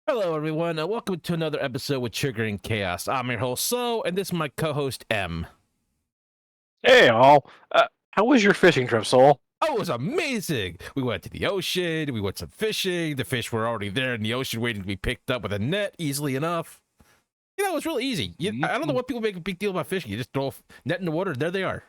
Hello, everyone. Welcome to another episode with Triggering Chaos. I'm your host, So, and this is my co-host, M. Hey, all. How was your fishing trip, Soul? Oh, it was amazing. We went to the ocean. We went some fishing. The fish were already there in the ocean waiting to be picked up with a net easily enough. It was really easy. I don't know Mm-hmm. what people make a big deal about fishing. You just throw a net in the water, there they are.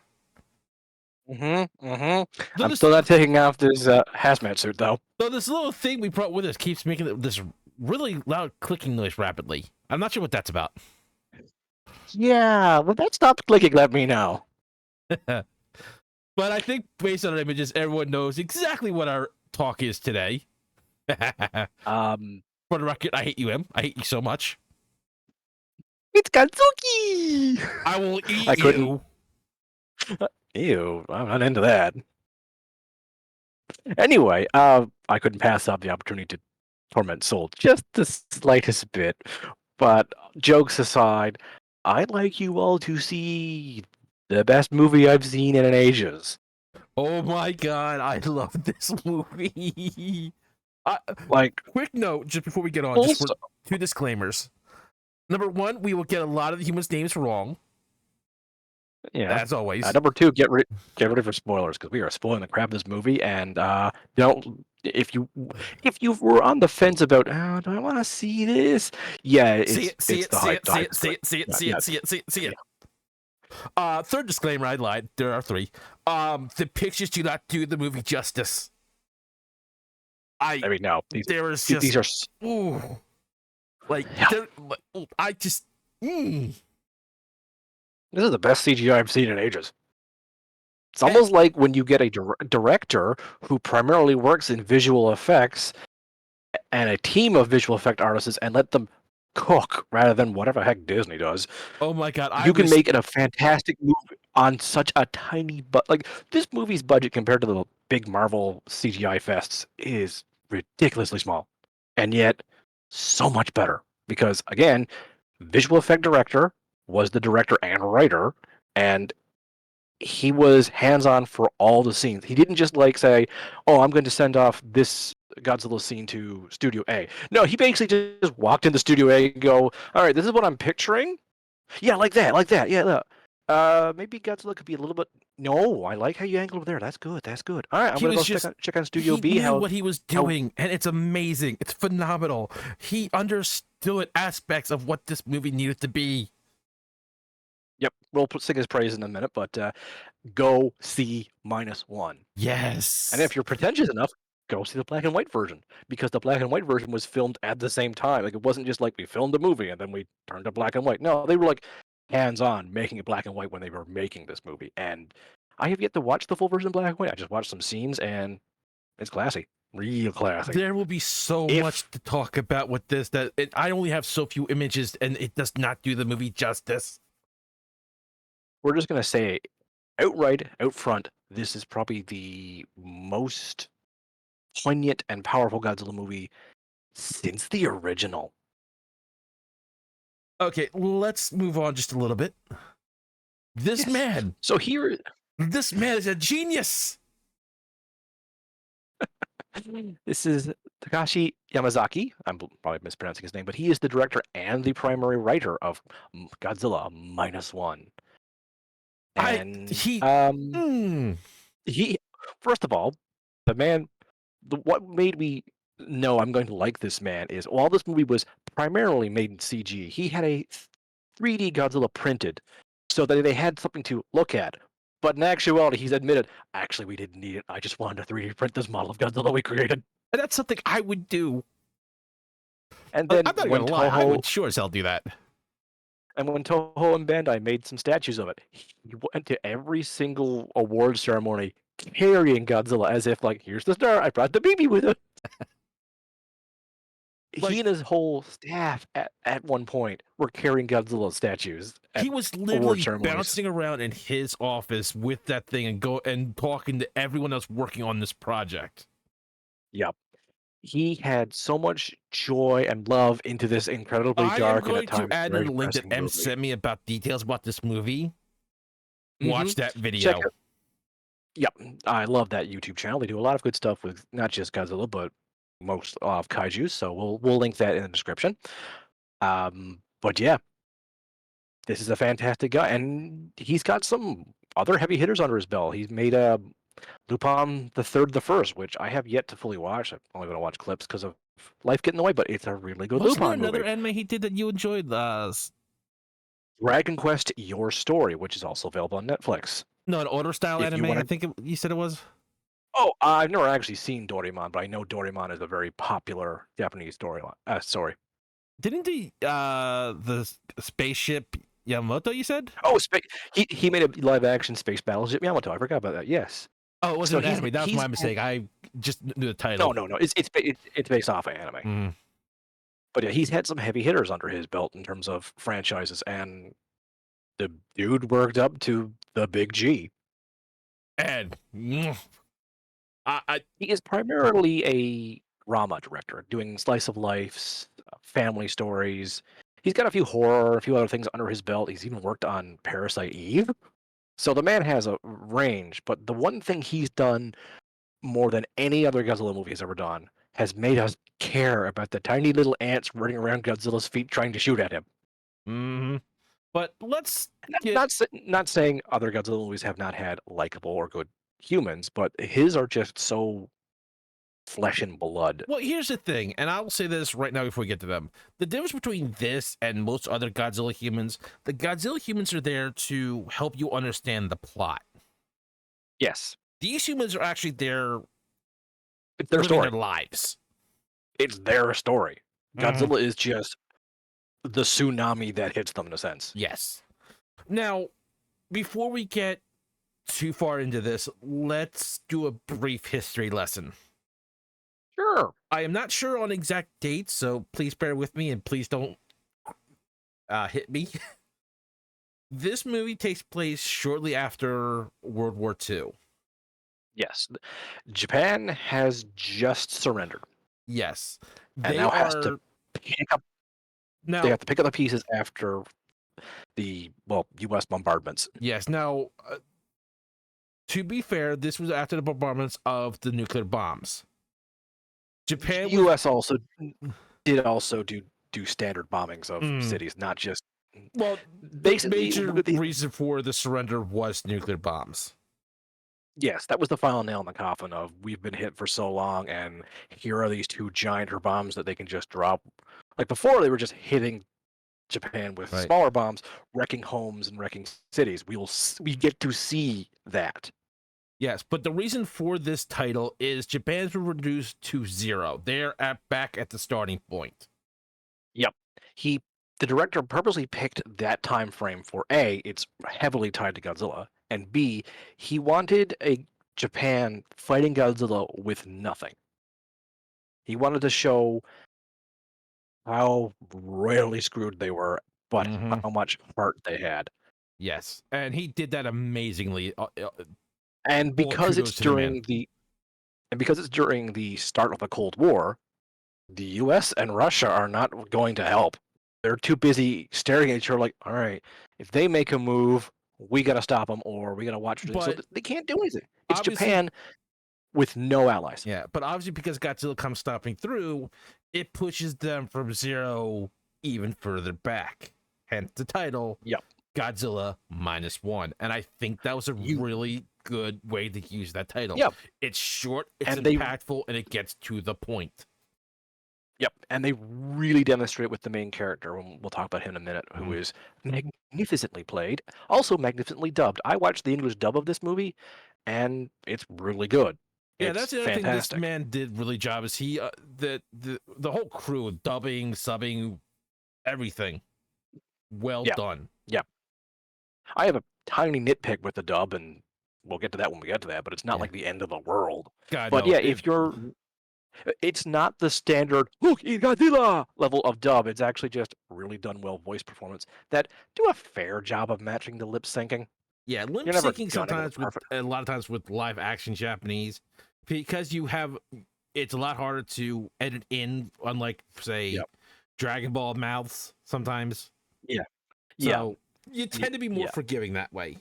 So I'm this, still not taking off this hazmat suit, though. so this little thing we brought with us keeps making this really loud clicking noise rapidly. I'm not sure what that's about. Yeah, when that stops clicking, let me know. But I think based on our images, everyone knows exactly what our talk is today. Um, For the record, I hate you, M. I hate you so much. it's Godzuki! I will eat I couldn't. you. Ew, I'm not into that. Anyway, I couldn't pass up the opportunity to torment Soul just the slightest bit. But jokes aside, I'd like you all to see the best movie I've seen in ages. Oh my god, I love this movie. Uh, Like, quick note, just before we get on, just for also, 2 disclaimers. Number one, we will get a lot of the humans' names wrong, yeah. as always. Number two, get ready for spoilers because we are spoiling the crap of this movie. And don't if you were on the fence about do I want to see this? Yeah, See it, see it's it, the see hype. it, The see hype it, is see great. it, see it, Yeah, see yeah, it, see it, see it, see yeah. it. Third disclaimer, I lied. There are three. The pictures do not do the movie justice. I mean, no, There is these just, are ooh, like, yeah. I just, This is the best CGI I've seen in ages. It's Eh, almost like when you get a director who primarily works in visual effects and a team of visual effect artists and let them cook rather than whatever heck Disney does. oh my god, I You can was make it a fantastic movie on such a tiny like this movie's budget compared to the big Marvel CGI fests is ridiculously small, and yet so much better because again, visual effect director was the director and writer, and he was hands-on for all the scenes. He didn't just like say, "Oh, I'm going to send off this Godzilla scene to Studio A." No, he basically just walked into Studio A and go, "All right, this is what I'm picturing. Yeah, like that, like that. Yeah, look. Maybe Godzilla could be a little bit. No, I like how you angled over there. That's good. That's good. All right, I'm he gonna was go just check on Studio he B. knew How what he was how? doing, and it's amazing. It's phenomenal. He understood aspects of what this movie needed to be. Yep, we'll sing his praise in a minute, but go see -1. And Yes. if you're pretentious enough, go see the black and white version because the black and white version was filmed at the same time. Like it wasn't just like we filmed a movie and then we turned to black and white. No, they were like hands on making it black and white when they were making this movie. And I have yet to watch the full version of black and white. I just watched some scenes and it's classy, real classy. There will be so If much to talk about with this that I only have so few images, and it does not do the movie justice. we're just gonna say outright, out front, this is probably the most poignant and powerful Godzilla movie since the original. Okay, let's move on just a little bit. This Yes. man, So here this man is a genius. this is Takashi Yamazaki. I'm probably mispronouncing his name, but he is the director and the primary writer of Godzilla -1. I And he. Mm, he first of all, the man what made me know I'm going to like this man is while this movie was primarily made in CG, he had a 3D Godzilla printed so that they had something to look at. But in actuality, he's admitted, actually, we didn't need it. I just wanted to 3D print this model of Godzilla we created. and that's something I would do. And I'm then not gonna lie, I would sure as hell do that. when Toho and Bandai made some statues of it, he went to every single award ceremony carrying Godzilla as if like, here's the star, I brought the baby with it. He Like, and his whole staff at one point were carrying Godzilla statues at he was award literally ceremonies. bouncing around in his office with that thing and talking to everyone else working on this project. Yep. He had so much joy and love into this incredibly I am dark and at going to times add in very the link that depressing M movie. sent me about details about this movie. Mhm. Watch that Check video. it. Yep. I love that YouTube channel. They do a lot of good stuff with not just Godzilla, but most of kaiju, so we'll link that in the description. But yeah, this is a fantastic guy, and he's got some other heavy hitters under his belt. He's made Lupin the Third, the First, which I have yet to fully watch. I'm only going to watch clips because of life getting in the way, but it's a really good Wasn't there Lupin another movie. anime he did that you enjoyed? Dragon Quest: Your Story, which is also available on Netflix. No, an order style If you anime. want I to, think you said it was. oh, I've never actually seen Doraemon, but I know Doraemon is a very popular Japanese storyline. Story. Didn't the spaceship Yamamoto? You said. Oh, he made a live action space battleship Yamato. I forgot about that. Yes. Oh, it So wasn't an anime. That was he's my mistake. I just knew the no, title. no, no. It's based off of anime. Mm. But yeah, he's had some heavy hitters under his belt in terms of franchises, and the dude worked up to the big G. And I He is primarily a drama director, doing slice of life, family stories. He's got a few horror, a few other things under his belt. He's even worked on Parasite Eve. So the man has a range, but the one thing he's done more than any other Godzilla movie has ever done has made us care about the tiny little ants running around Godzilla's feet trying to shoot at him. mm, but let's Not, get. not, not saying other Godzilla movies have not had likable or good humans, but his are just so flesh and blood. Well, here's the thing, and I will say this right now before we get to them. The difference between this and most other Godzilla humans, the Godzilla humans are there to help you understand the plot. Yes, These humans are actually there it's their living story. their lives. It's their story. Mhm. Godzilla is just the tsunami that hits them in a sense. Yes. Now, before we get too far into this, let's do a brief history lesson. Sure. I am not sure on exact dates, so please bear with me and please don't hit me. This movie takes place shortly after World War II. Yes. Japan has just surrendered Yes, and they now has to are pick up they now. have to pick up the pieces after the US bombardments. Yes, now to be fair, this was after the bombardments of the nuclear bombs. Japan was US also did also do standard bombings of mm, cities, not just well. The basically major reason for the surrender was nuclear bombs. yes, that was the final nail in the coffin of we've been hit for so long and here are these two giant bombs that they can just drop. Like before they were just hitting Japan with Right. smaller bombs, wrecking homes and wrecking cities. We get to see that. Yes, but the reason for this title is Japan's been reduced to zero. They're back at the starting point. Yep. He the director purposely picked that time frame for A, it's heavily tied to Godzilla, and B, he wanted a Japan fighting Godzilla with nothing. He wanted to show how royally screwed they were, but Mm-hmm. how much heart they had. Yes, and he did that amazingly. And All because it's kudos to the man. during the start of the Cold War, the US and Russia are not going to help. They're too busy staring at each other like, all right, if they make a move, we got to stop them or we got to watch it. So But they can't do anything. It's obviously, Japan with no allies. yeah, but obviously because Godzilla comes stopping through, it pushes them from zero even further back. Hence the title, Yep. Godzilla -1. And I think that was a You really good way to use that title. Yep. It's short, it's And they impactful, and it gets to the point. Yep, and they really demonstrate with the main character, and we'll talk about him in a minute, who Mhm. is magnificently played, also magnificently dubbed. I watched the English dub of this movie, and it's really good. Yeah, It's that's the other thing this fantastic. man did really job is he the whole crew, dubbing, subbing, everything. Well Yeah, done. yeah. I have a tiny nitpick with the dub, and we'll get to that when we get to that, but it's not Yeah. like the end of the world. God But no. yeah, if you're it's not the standard "Look, it's Godzilla" level of dub. It's actually just really done well voice performance that do a fair job of matching the lip syncing. Yeah, limp You're never syncing gonna get it sometimes with perfect. a lot of times with live action Japanese because you have it's a lot harder to edit in unlike say Yep. Dragon Ball mouths sometimes. Yeah. Yeah. So you Y tend to be more yeah. forgiving that way.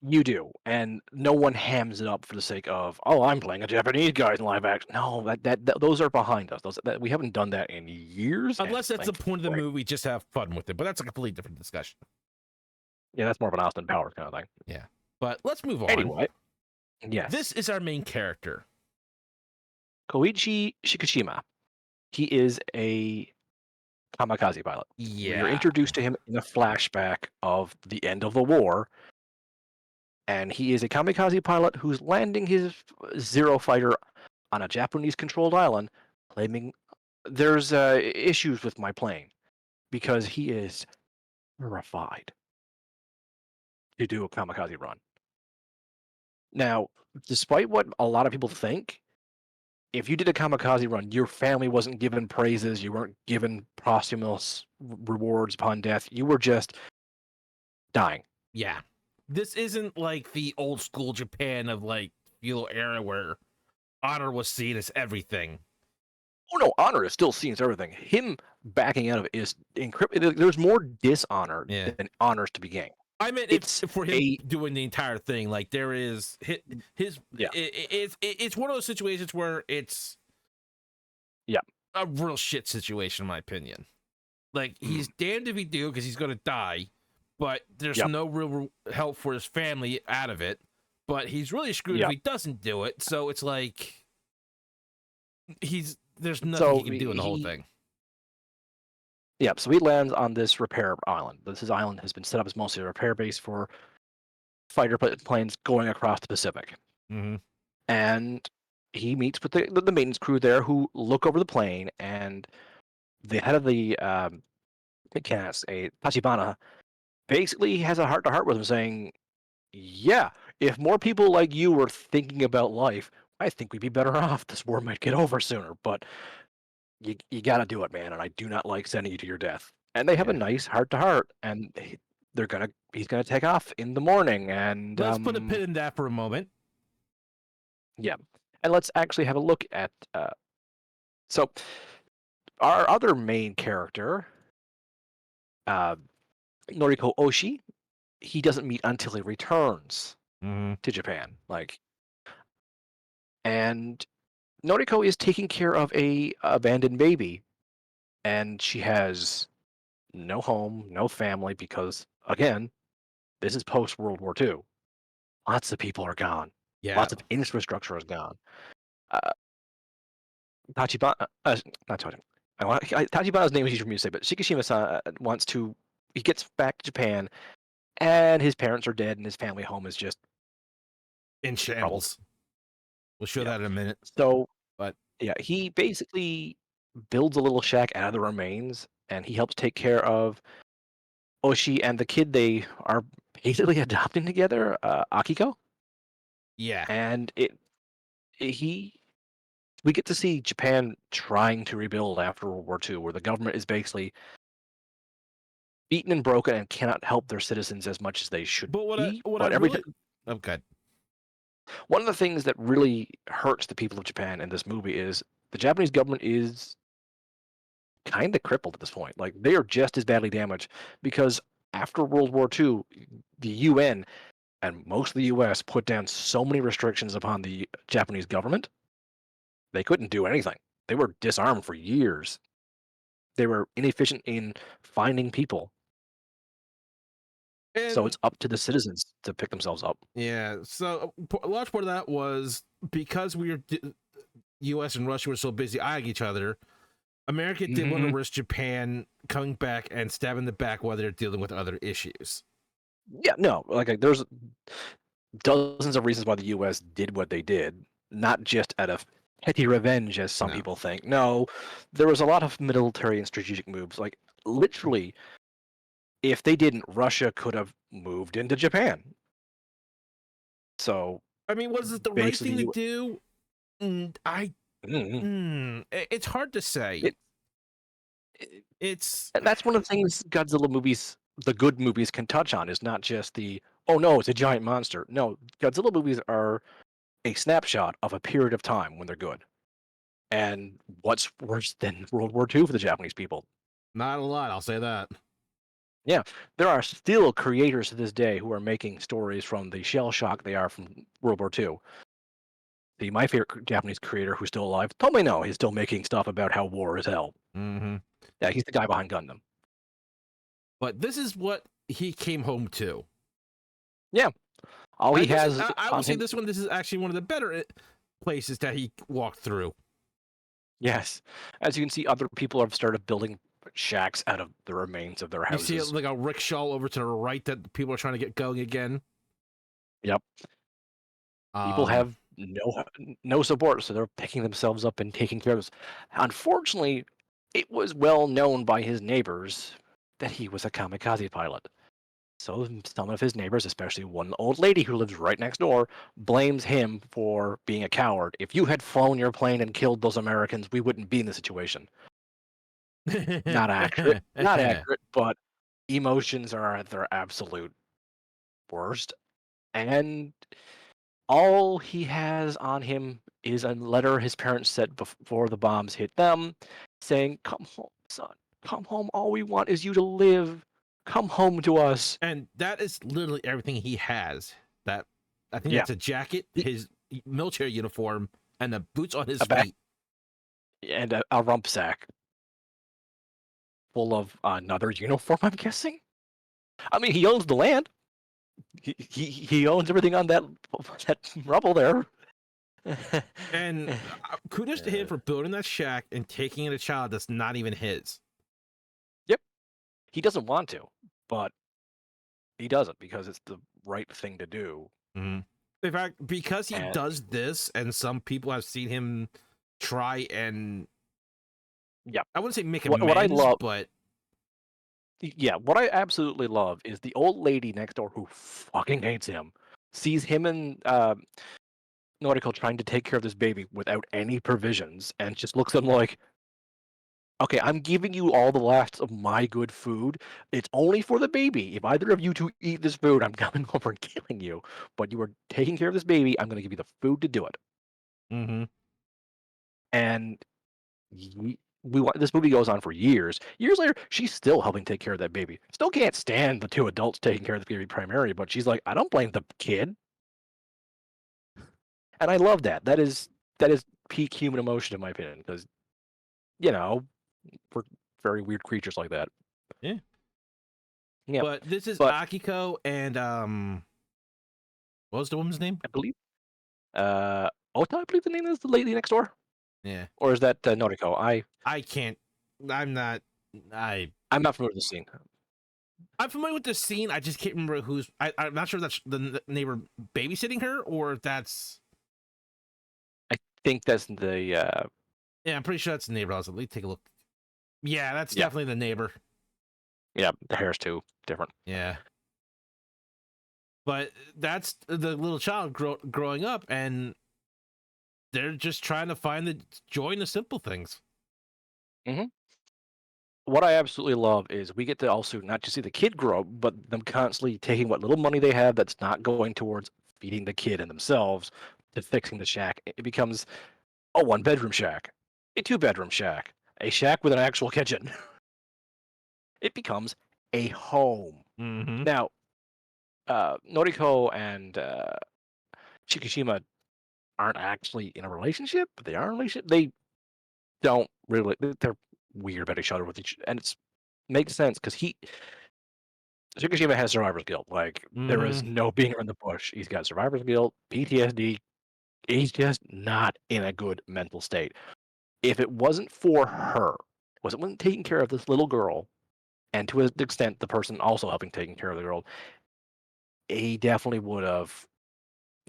You do, and no one hams it up for the sake of, "Oh, I'm playing a Japanese guy in live action." No, those are behind us. We haven't done that in years, and Unless that's the point of the thankfully, movie, just have fun with it. But that's a completely different discussion. yeah, that's more of an Austin Powers kind of thing. Yeah. But let's move on. Anyway, This yes, is our main character. Koichi Shikishima. He is a kamikaze pilot. We are Yeah. introduced to him in a flashback of the end of the war, and he is a kamikaze pilot who's landing his Zero fighter on a Japanese-controlled island, claiming there's issues with my plane because he is terrified to do a kamikaze run. Now, despite what a lot of people think, if you did a kamikaze run, your family wasn't given praises, you weren't given posthumous rewards upon death, you were just dying. Yeah. This isn't like the old school Japan of like feudal era where honor was seen as everything. Oh no, honor is still seen as everything. Him backing out of it is encrypted. There's more dishonor Yeah. than honors to be gained. I meant It's if for him a doing the entire thing, like there is his yeah, it's one of those situations where it's yeah. a real shit situation, in my opinion. Like he's Mhm. damned if he do because he's gonna die, but there's Yep, no real help for his family out of it. But he's really screwed if yep. he doesn't do it. So it's like there's nothing he So can do in the whole thing. so he lands on this repair island. This island has been set up as mostly a repair base for planes going across the Pacific. Mm-hmm. And he meets with the maintenance crew there who look over the plane, and the head of the mechanics, a Tachibana, basically has a heart to heart with him, saying, "Yeah, if more people like you were thinking about life, I think we'd be better off. This war might get over sooner, but you got to do it, man. And I do not like sending you to your death." And they have a Yeah. nice heart to heart, and he's gonna take off in the morning, and Let's put a pin in that for a moment. yeah, and let's actually have a look at so our other main character, uh, Noriko Oshi. He doesn't meet until he returns Mm-hmm. to Japan, and Noriko is taking care of a abandoned baby, and she has no home, no family, because again, this is post World War II. Lots of people are gone. Yeah. Lots of infrastructure is gone. Uh, Tachibana, not Tachibana. Tachibana's name is easy for me to say, but Shikishima-san wants to. He gets back to Japan, and his parents are dead, and his family home is just In troubled. shambles. We'll show Yeah. that in a minute. So But yeah, he basically builds a little shack out of the remains, and he helps take care of Oshi and the kid they are basically adopting together, Akiko. yeah. And he we get to see Japan trying to rebuild after World War II, where the government is basically beaten and broken and cannot help their citizens as much as they should But be. what I But every really okay. one of the things that really hurts the people of Japan in this movie is the Japanese government is kind of crippled at this point. Like they are just as badly damaged because after World War II, the UN and most of the US put down so many restrictions upon the Japanese government, they couldn't do anything. They were disarmed for years. They were inefficient in finding people. So And it's up to the citizens to pick themselves up. yeah, so a large part of that was because U.S. and Russia were so busy eyeing each other. America didn't want to Hmm. risk Japan coming back and stabbing the back while they're dealing with other issues. Yeah, no, there's dozens of reasons why the US did what they did, not just out of petty revenge, as some No, people think. No, there was a lot of military and strategic moves. Like, literally, if they didn't, Russia could have moved into Japan. So I mean, was it the right basically, thing to do? Mhm. It's hard to say. it, it- It's and that's one of the things Godzilla movies, the good movies, can touch on is not just the, oh no, it's a giant monster. No, Godzilla movies are a snapshot of a period of time when they're good. And what's worse than World War II for the Japanese people? not a lot. I'll say that. Yeah, there are still creators to this day who are making stories from the shell shock they are from World War II. My favorite Japanese creator who's still alive, Tomei no, he's still making stuff about how war is hell. Mm-hmm. Yeah, he's the guy behind Gundam. But this is what he came home to. Yeah, all he And this is, has I will on say him. this one, this is actually one of the better places that he walked through. Yes, as you can see, other people have started building shacks out of the remains of their You see houses. like a rickshaw over to the right that people are trying to get going again. Yep, people Um, have no support, so they're picking themselves up and taking care of this. Unfortunately, it was well known by his neighbors that he was a kamikaze pilot. So some of his neighbors, especially one old lady who lives right next door, blames him for being a coward. If you had flown your plane and killed those Americans, we wouldn't be in the situation. Not accurate, not accurate, but emotions are at their absolute worst. And all he has on him is a letter his parents sent before the bombs hit them, saying, "Come home, son. Come home. All we want is you to live. Come home to us." and that is literally everything he has. That I think Yeah, that's a jacket, y- his military uniform, and the boots on his a back feet. and a rump sack full of another uniform, I'm guessing. I mean, he owns the land. He owns everything on that rubble there. And kudos to him Uh, for building that shack and taking in a child that's not even his. yep, he doesn't want to, but he does it because it's the right thing to do. Mm-hmm. In fact, because he And does this, and some people have seen him try and yeah, I wouldn't say make what I amends, love, but yeah, what I absolutely love is the old lady next door who fucking hates him, sees him and Nautical trying to take care of this baby without any provisions, and just looks at him like, okay, I'm giving you all the last of my good food. It's only for the baby. If either of you two eat this food, I'm coming over and killing you. But you are taking care of this baby. I'm going to give you the food to do it. mm-hmm. And this movie goes on for years. Years later, she's still helping take care of that baby. Still can't stand the two adults taking care of the baby primarily, but she's like, I don't blame the kid. And I love that. That is peak human emotion in my opinion, because you know we're very weird creatures like that. Yeah. Yeah, But this is but Akiko and what was the woman's name? I believe Ota, I believe the name is the lady next door, Yeah, or is that Noriko? I can't. I'm not. I I'm not familiar with the scene. I'm familiar with the scene. I just can't remember who's. I'm not sure if that's the neighbor babysitting her or if that's. I think that's the Yeah, I'm pretty sure that's the neighbor. Let me take a look. Yeah, that's yeah, definitely the neighbor. yeah, the hair's too different. Yeah, but that's the little child growing up, and they're just trying to find the joy in the simple things. Hmm. What I absolutely love is we get to also not just see the kid grow up, but them constantly taking what little money they have that's not going towards feeding the kid and themselves to fixing the shack. It becomes a one-bedroom shack, a two-bedroom shack, a shack with an actual kitchen. It becomes a home. Mm-hmm. Now, Noriko and Shikishima aren't actually in a relationship, but they are in a relationship. They don't really. They're weird about each other with each, and it's makes sense because Shikishima has survivor's guilt. Like there is Mm-hmm. no being around the bush. He's got survivor's guilt, PTSD. He's just not in a good mental state. If it wasn't for her, wasn't taking care of this little girl, and to an extent the person also helping taking care of the girl, he definitely would have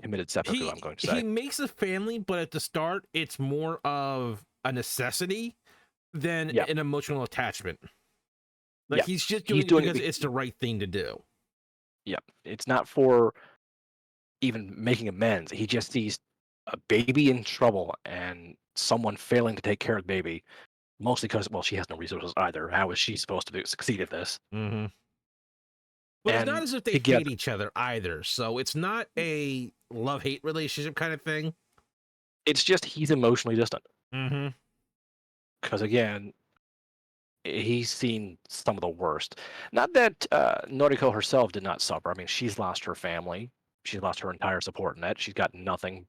committed seppuku. I'm going to He say, makes a family, but at the start, it's more of a necessity than yeah, an emotional attachment. Like yeah, he's just he's doing it doing because it. it's the right thing to do. Yeah, it's not for even making amends. He just sees a baby in trouble and someone failing to take care of the baby, mostly because, well, she has no resources either. How is she supposed to succeed at this? Mm-hmm. But it's not And as if they hate together, each other either. So it's not a love hate relationship kind of thing. it's just he's emotionally distant. Mm-hmm. Because again, he's seen some of the worst. Not that Noriko herself did not suffer. I mean, she's lost her family. She's lost her entire support net. She's got nothing.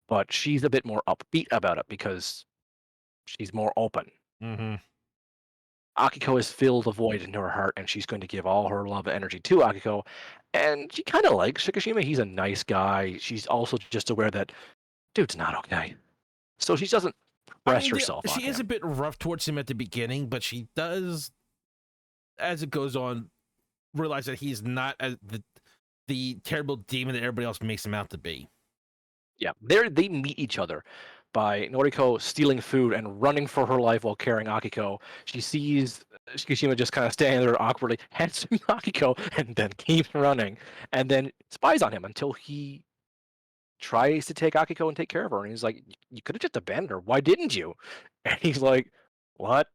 But she's a bit more upbeat about it because she's more open. Mm-hmm. Akiko has filled a void into her heart, and she's going to give all her love and energy to Akiko. And she kind of likes Shikishima. He's a nice guy. She's also just aware that dude's not okay. So she doesn't I press mean, herself on she is a him. bit rough towards him at the beginning, but she does, as it goes on, realize that he's not the terrible demon that everybody else makes him out to be. Yeah, they meet each other by Noriko stealing food and running for her life while carrying Akiko. She sees Shikishima just kind of standing there awkwardly, hands him Akiko, and then keeps running, and then spies on him until he tries to take Akiko and take care of her. And he's like, "You could have just abandoned her. Why didn't you?" And he's like, "What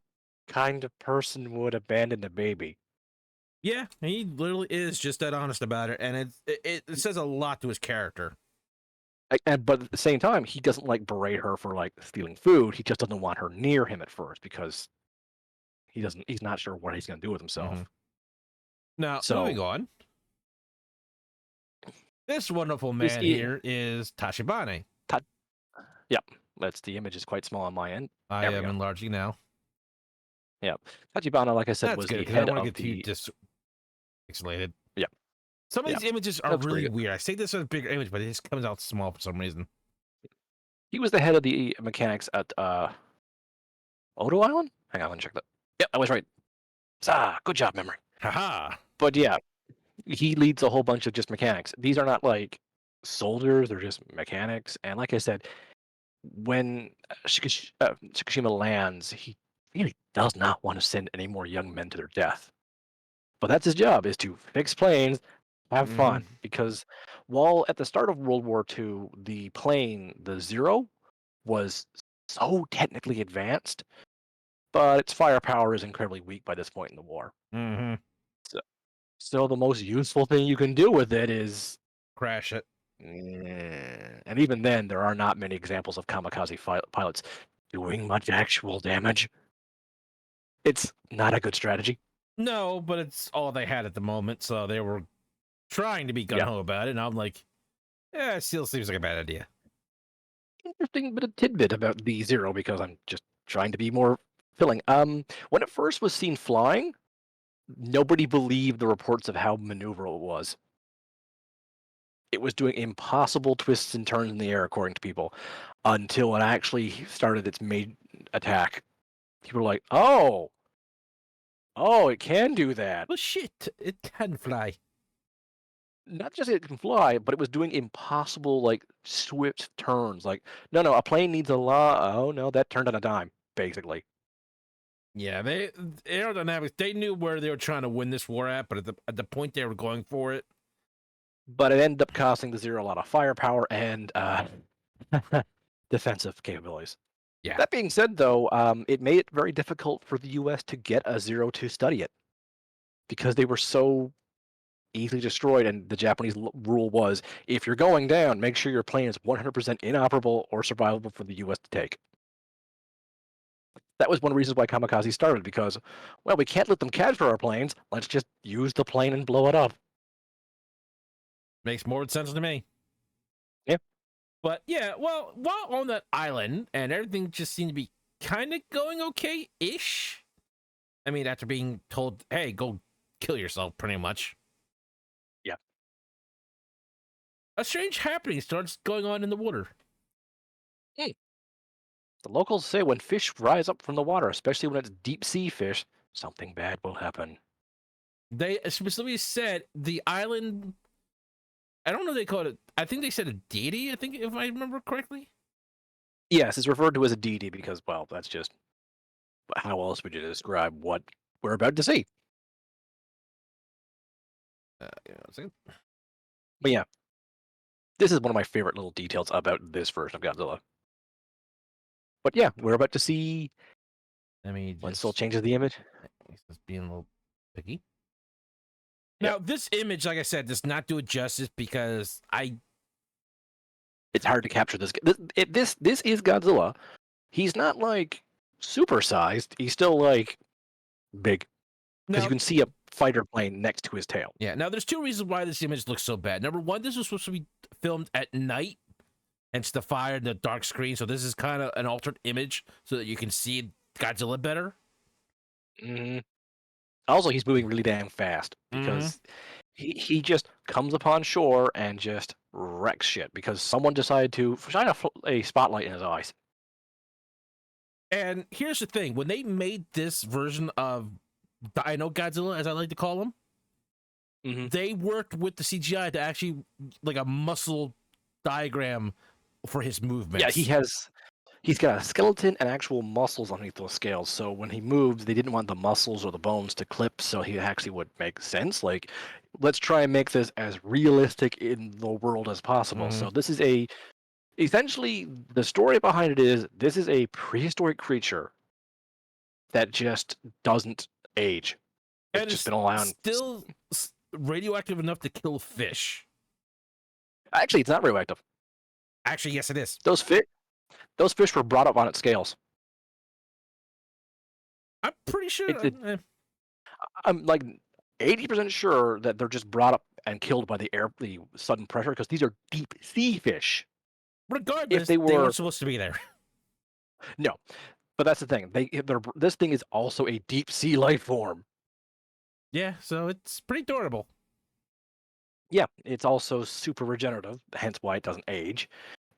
kind of person would abandon a baby?" Yeah, he literally is just that honest about it, and it says a lot to his character. But at the same time, he doesn't like berate her for like stealing food. He just doesn't want her near him at first because he's not sure what he's going to do with Mm-hmm. himself. Now, moving So on, this wonderful this man here is Tachibana. ta- yep, that's the image is quite small on my end. I There we am go. enlarging now. Yep, Tachibana, like I said, That's was good the because I don't head want to of get too the. pixelated. Yep, Some of yep, these images are that's pretty really good. weird. I say this as a bigger image, but it just comes out small for some reason. He was the head of the mechanics at Odo Island. Hang on, let me check that. Yep, I was right. Good job, memory. Haha. But yeah, he leads a whole bunch of just mechanics. These are not like soldiers; they're just mechanics. And like I said, when Shikishima lands, he really does not want to send any more young men to their death. But that's his job: is to fix planes, have Mm-hmm. fun. Because while at the start of World War II, the plane, the Zero, was so technically advanced, but its firepower is incredibly weak by this point in the war. Mm-hmm. So, so the most useful thing you can do with it is, Crash it. and even then, there are not many examples of kamikaze pilots doing much actual damage. It's not a good strategy. No, but it's all they had at the moment, so they were trying to be gun Yeah. ho about it, and I'm like, yeah, it still seems like a bad idea. Interesting bit of tidbit about the Zero because I'm just trying to be more filling. When it first was seen flying, nobody believed the reports of how maneuverable it was. It was doing impossible twists and turns in the air, according to people, until it actually started its main attack. People were like, oh, it can do that. Well, shit, it can fly. Not just it can fly, but it was doing impossible, like, swift turns. Like, no, a plane needs a lot. Oh, no, that turned on a dime, basically. Yeah, they aerodynamics. They knew where they were trying to win this war at, but at the point they were going for it, But it ended up costing the Zero a lot of firepower and defensive capabilities. yeah, That being said, though, it made it very difficult for the U.S. to get a Zero to study it because they were so easily destroyed. And the Japanese rule was, if you're going down, make sure your plane is 100% inoperable or survivable for the U.S. to take. That was one of the reasons why kamikaze started because, well, we can't let them capture our planes. Let's just use the plane and blow it up. makes more sense to me. Yeah. But yeah, well, while on that island and everything just seemed to be kind of going okay ish. I mean, after being told, hey, go kill yourself, pretty much. Yeah. A strange happening starts going on in the water. Hey. The locals say when fish rise up from the water, especially when it's deep sea fish, something bad will happen. They specifically said the island. I don't know if they call it. I think they said a deity. I think if I remember correctly. Yes, it's referred to as a deity because, well, that's just how else would you describe what we're about to see? Yeah, But yeah, this is one of my favorite little details about this version of Godzilla. But yeah, we're about to see let me what still just. changes the image. It's being a little picky. Yep. Now, this image, like I said, does not do it justice because It's hard to capture this. This is Godzilla. He's not like super sized. He's still like big, because you Now, can see a fighter plane next to his tail. yeah, now there's two reasons why this image looks so bad. Number one, this was supposed to be filmed at night, hence the fire and the dark screen. So this is kind of an altered image so that you can see Godzilla better. hmm Also, he's moving really damn fast Mm-hmm. because he just comes upon shore and just wrecks shit because someone decided to shine a spotlight in his eyes. And here's the thing: when they made this version of Dino Godzilla, as I like to call him, hmm they worked with the CGI to actually like a muscle diagram for his Yeah, movements. he's got a skeleton and actual muscles underneath those scales. So when he moves, they didn't want the muscles or the bones to clip, so he actually would make sense. Like, let's try and make this as realistic in the world as possible. Mm-hmm. So this is essentially the story behind it is this is a prehistoric creature that just doesn't age. It's And just it's been around. still radioactive enough to kill fish. Actually, it's not radioactive. Actually, yes, it is. Those fish were brought up on its scales. I'm pretty sure. It, I'm like 80% sure that they're just brought up and killed by the sudden pressure because these are deep sea fish. If Regardless, they they weren't were supposed to be there. no, but that's the thing. This thing is also a deep sea life form. Yeah, so it's pretty adorable. Yeah, it's also super regenerative, hence why it doesn't age.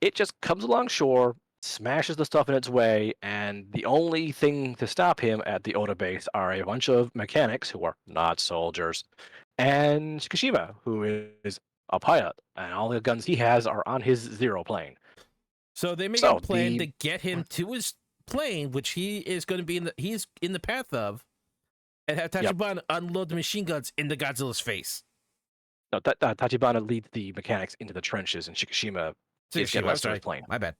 It just comes along shore, smashes the stuff in its way, and the only thing to stop him at the Oda base are a bunch of mechanics who are not soldiers, and Kashima, who is a pilot, and all the guns he has are on his zero plane. So they make a So plan to get him to his plane, which he is going to be he's in the path of, and have yep, Tachibana unload the machine guns into Godzilla's face. no, Tachibana leads the mechanics into the trenches, and Shikishima is getting Tsukushima, I'm us to his sorry, plane. my bad.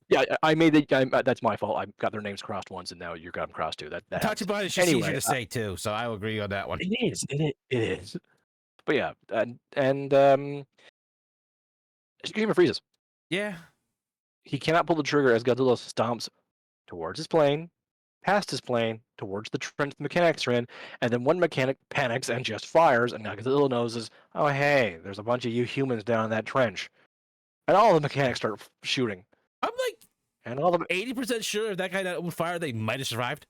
Yeah, I made it. That's my fault. I got their names crossed once, and now you got them crossed too. That happens. Tachibana is just easier Anyway, to say too, so I will agree on that one. it is. It is. But yeah, and Shikishima freezes. Yeah, He cannot pull the trigger as Godzilla stomps towards his plane, past his plane, towards the trench the mechanics are in, and then one mechanic panics and just fires, and now Godzilla knows is, oh hey, there's a bunch of you humans down in that trench, and all the mechanics start shooting, I'm like and all the 80% sure if that guy that opened fire, they might have survived.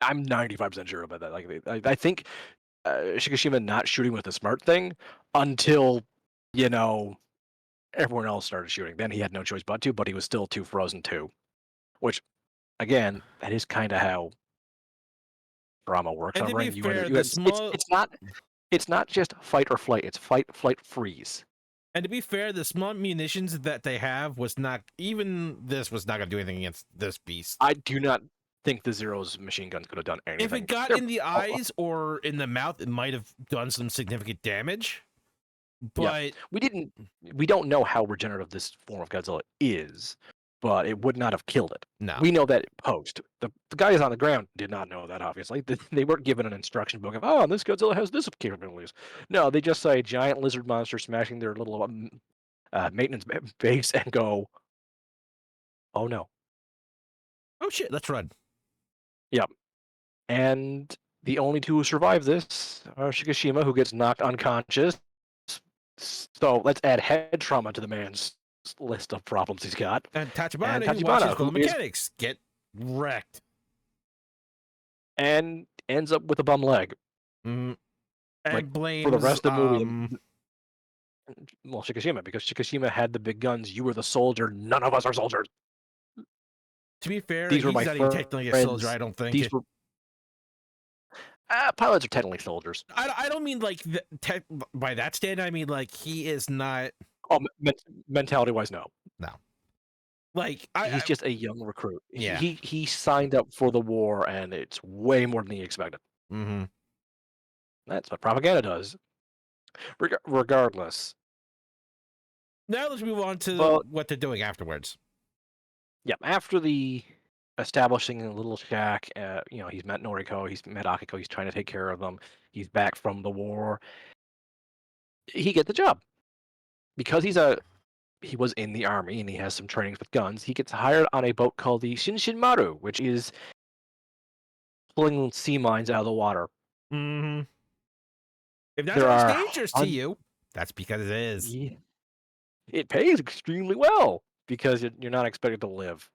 I'm 95% sure about that. Like I think Shikishima not shooting was the smart thing until you know everyone else started shooting. Then he had no choice but to, but he was still too frozen too. Which again, that is kind of how drama works And on to be Ring. fair, the small It's not just fight or flight. It's fight, flight, freeze. the small munitions that they have was not even this was not going to do anything against this beast. I do not think the Zero's machine guns could have done If it anything. got They're, in the eyes or in the mouth, it might have done some significant damage. yeah, But we don't know how regenerative this form of Godzilla is, but it would not have killed it. no, We know that post. The guys on the ground did not know that, obviously. They weren't given an instruction book of, oh, this Godzilla has this capabilities. No, they just saw a giant lizard monster smashing their little maintenance base and go, oh no. oh shit, let's run. Yep. And the only two who survive this are Shikishima, who gets knocked unconscious. So let's add head trauma to the man's list of problems he's got. And And Tachibana, who watches Tachibana, fellow who is mechanics get wrecked. and ends up with a bum leg. Mm, Like and for the blames rest of the movie, well, Shikishima, because Shikishima had the big guns. You were the soldier. None of us are soldiers. to be fair, These were he's my not even technically a soldier, friends. I don't think. These were pilots are technically soldiers. I don't mean like by that standard. I mean like he is not. Oh, mentality wise, no. No, like He's just a young recruit. Yeah. He signed up for the war, and it's way more than he expected. Mm-hmm. That's what propaganda does. Regardless, Now let's move on to but what they're doing afterwards. yeah, after the establishing a little shack, he's met Noriko, he's met Akiko, he's trying to take care of them. He's back from the war. He gets the job because he was in the army and he has some trainings with guns. He gets hired on a boat called the Shinshin Maru, which is pulling sea mines out of the water. Hmm. If that There sounds are dangerous to you, that's because it is. yeah, it pays extremely well because you're not expected to live.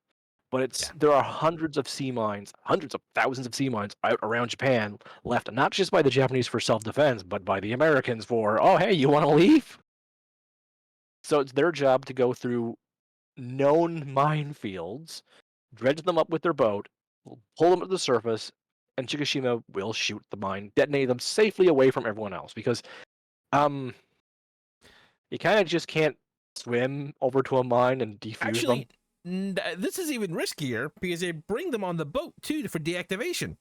But Yeah. there are hundreds of sea mines, hundreds of thousands of sea mines out around Japan left, not just by the Japanese for self-defense, but by the Americans for, oh hey, you want to leave? So it's their job to go through known minefields, dredge them up with their boat, pull them to the surface, and Chikushima will shoot the mine, detonate them safely away from everyone else. Because um, you kind of just can't swim over to a mine and defuse them. Actually, this is even riskier because they bring them on the boat too for deactivation.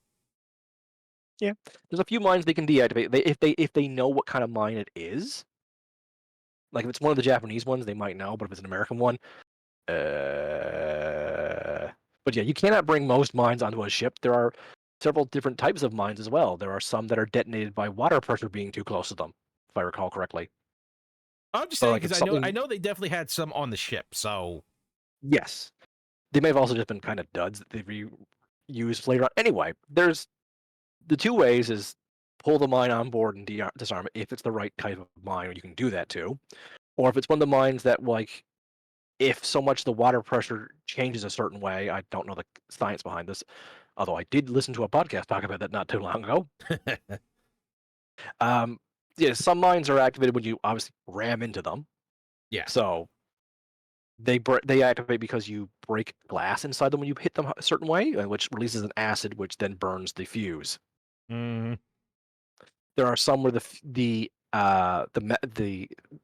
Yeah, there's a few mines they can deactivate. If they know what kind of mine it is, like if it's one of the Japanese ones, they might know. But if it's an American one, but yeah, you cannot bring most mines onto a ship. There are several different types of mines as well. There are some that are detonated by water pressure being too close to them, if I recall correctly. I'm just So saying like because if I something, know they definitely had some on the ship. So yes, they may have also just been kind of duds that they've used later on. Anyway, there's the two ways is pull the mine on board and disarm it if it's the right type of mine, you can do that too. Or if it's one of the mines that like if so much the water pressure changes a certain way, I don't know the science behind this, although I did listen to a podcast talk about that not too long ago. Um, yeah, some mines are activated when you obviously ram into them. yeah. So they activate because you break glass inside them when you hit them a certain way, which releases an acid, which then burns the fuse. Mm. There are some where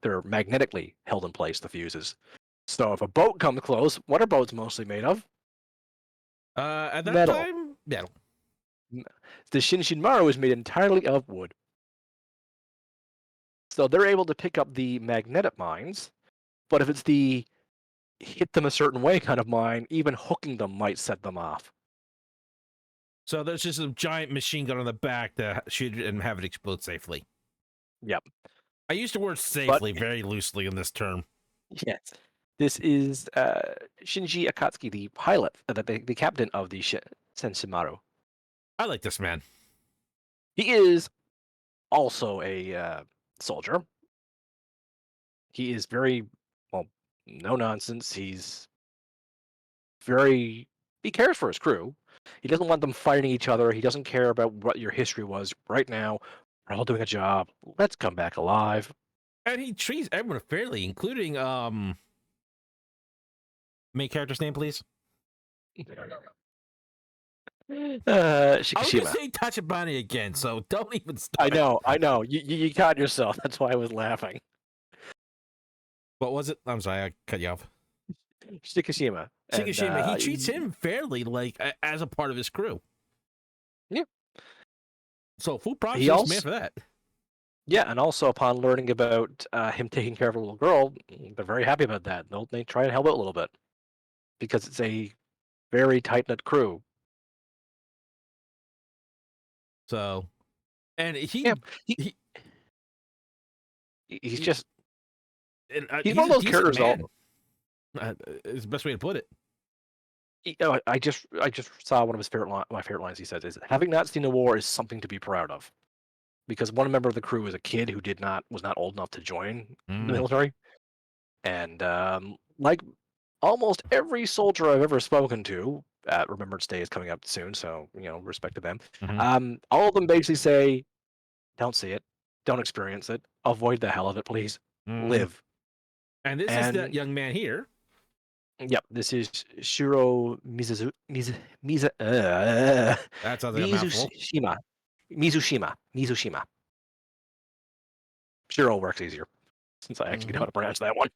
they're magnetically held in place, the fuses. So if a boat comes close, what are boats mostly made of? At that Metal. time, yeah. The Shinshinmaru is made entirely of wood. So they're able to pick up the magnetic mines, but if it's the hit them a certain way kind of mine, even hooking them might set them off. So there's just a giant machine gun on the back to shoot it and have it explode safely. Yep. I use the word But safely very loosely in this term. yes, this is Shinji Akatsuki, the pilot, the captain of the Shinshimaru. I like this man. He is also a soldier. He is very, well, no nonsense. He cares for his crew. He doesn't want them fighting each other. He doesn't care about what your history was. Right now, we're all doing a job. Let's come back alive. And he treats everyone fairly, including main character's name, please. I was gonna Shikishima. say Tachibana again, so don't even start. I know. You caught yourself. That's why I was laughing. What was it? I'm sorry, I cut you off. Shikishima. And Shikishima, he treats him fairly, like as a part of his crew. yeah. So full props He to this man also for that. Yeah, and also upon learning about him taking care of a little girl, they're very happy about that. They try and help out a little bit because it's a very tight knit crew. So, and Yeah, he, he, he's he just he's he's one a of those decent characters. man. Is the best way to put it. I just saw one of his my favorite lines. He says is having not seen a war is something to be proud of because one member of the crew was a kid who was not old enough to join the Mm, military, and like almost every soldier I've ever spoken to, Remembrance Day is coming up soon, so respect to them. hmm All of them basically say, "Don't see it, don't experience it, avoid the hell of it, please, hmm live." And this is that And young man here. yep, this is Shiro That sounds like a mouthful. Mizushima. Mizushima. Shiro works easier since I actually know Hmm. how to pronounce that one.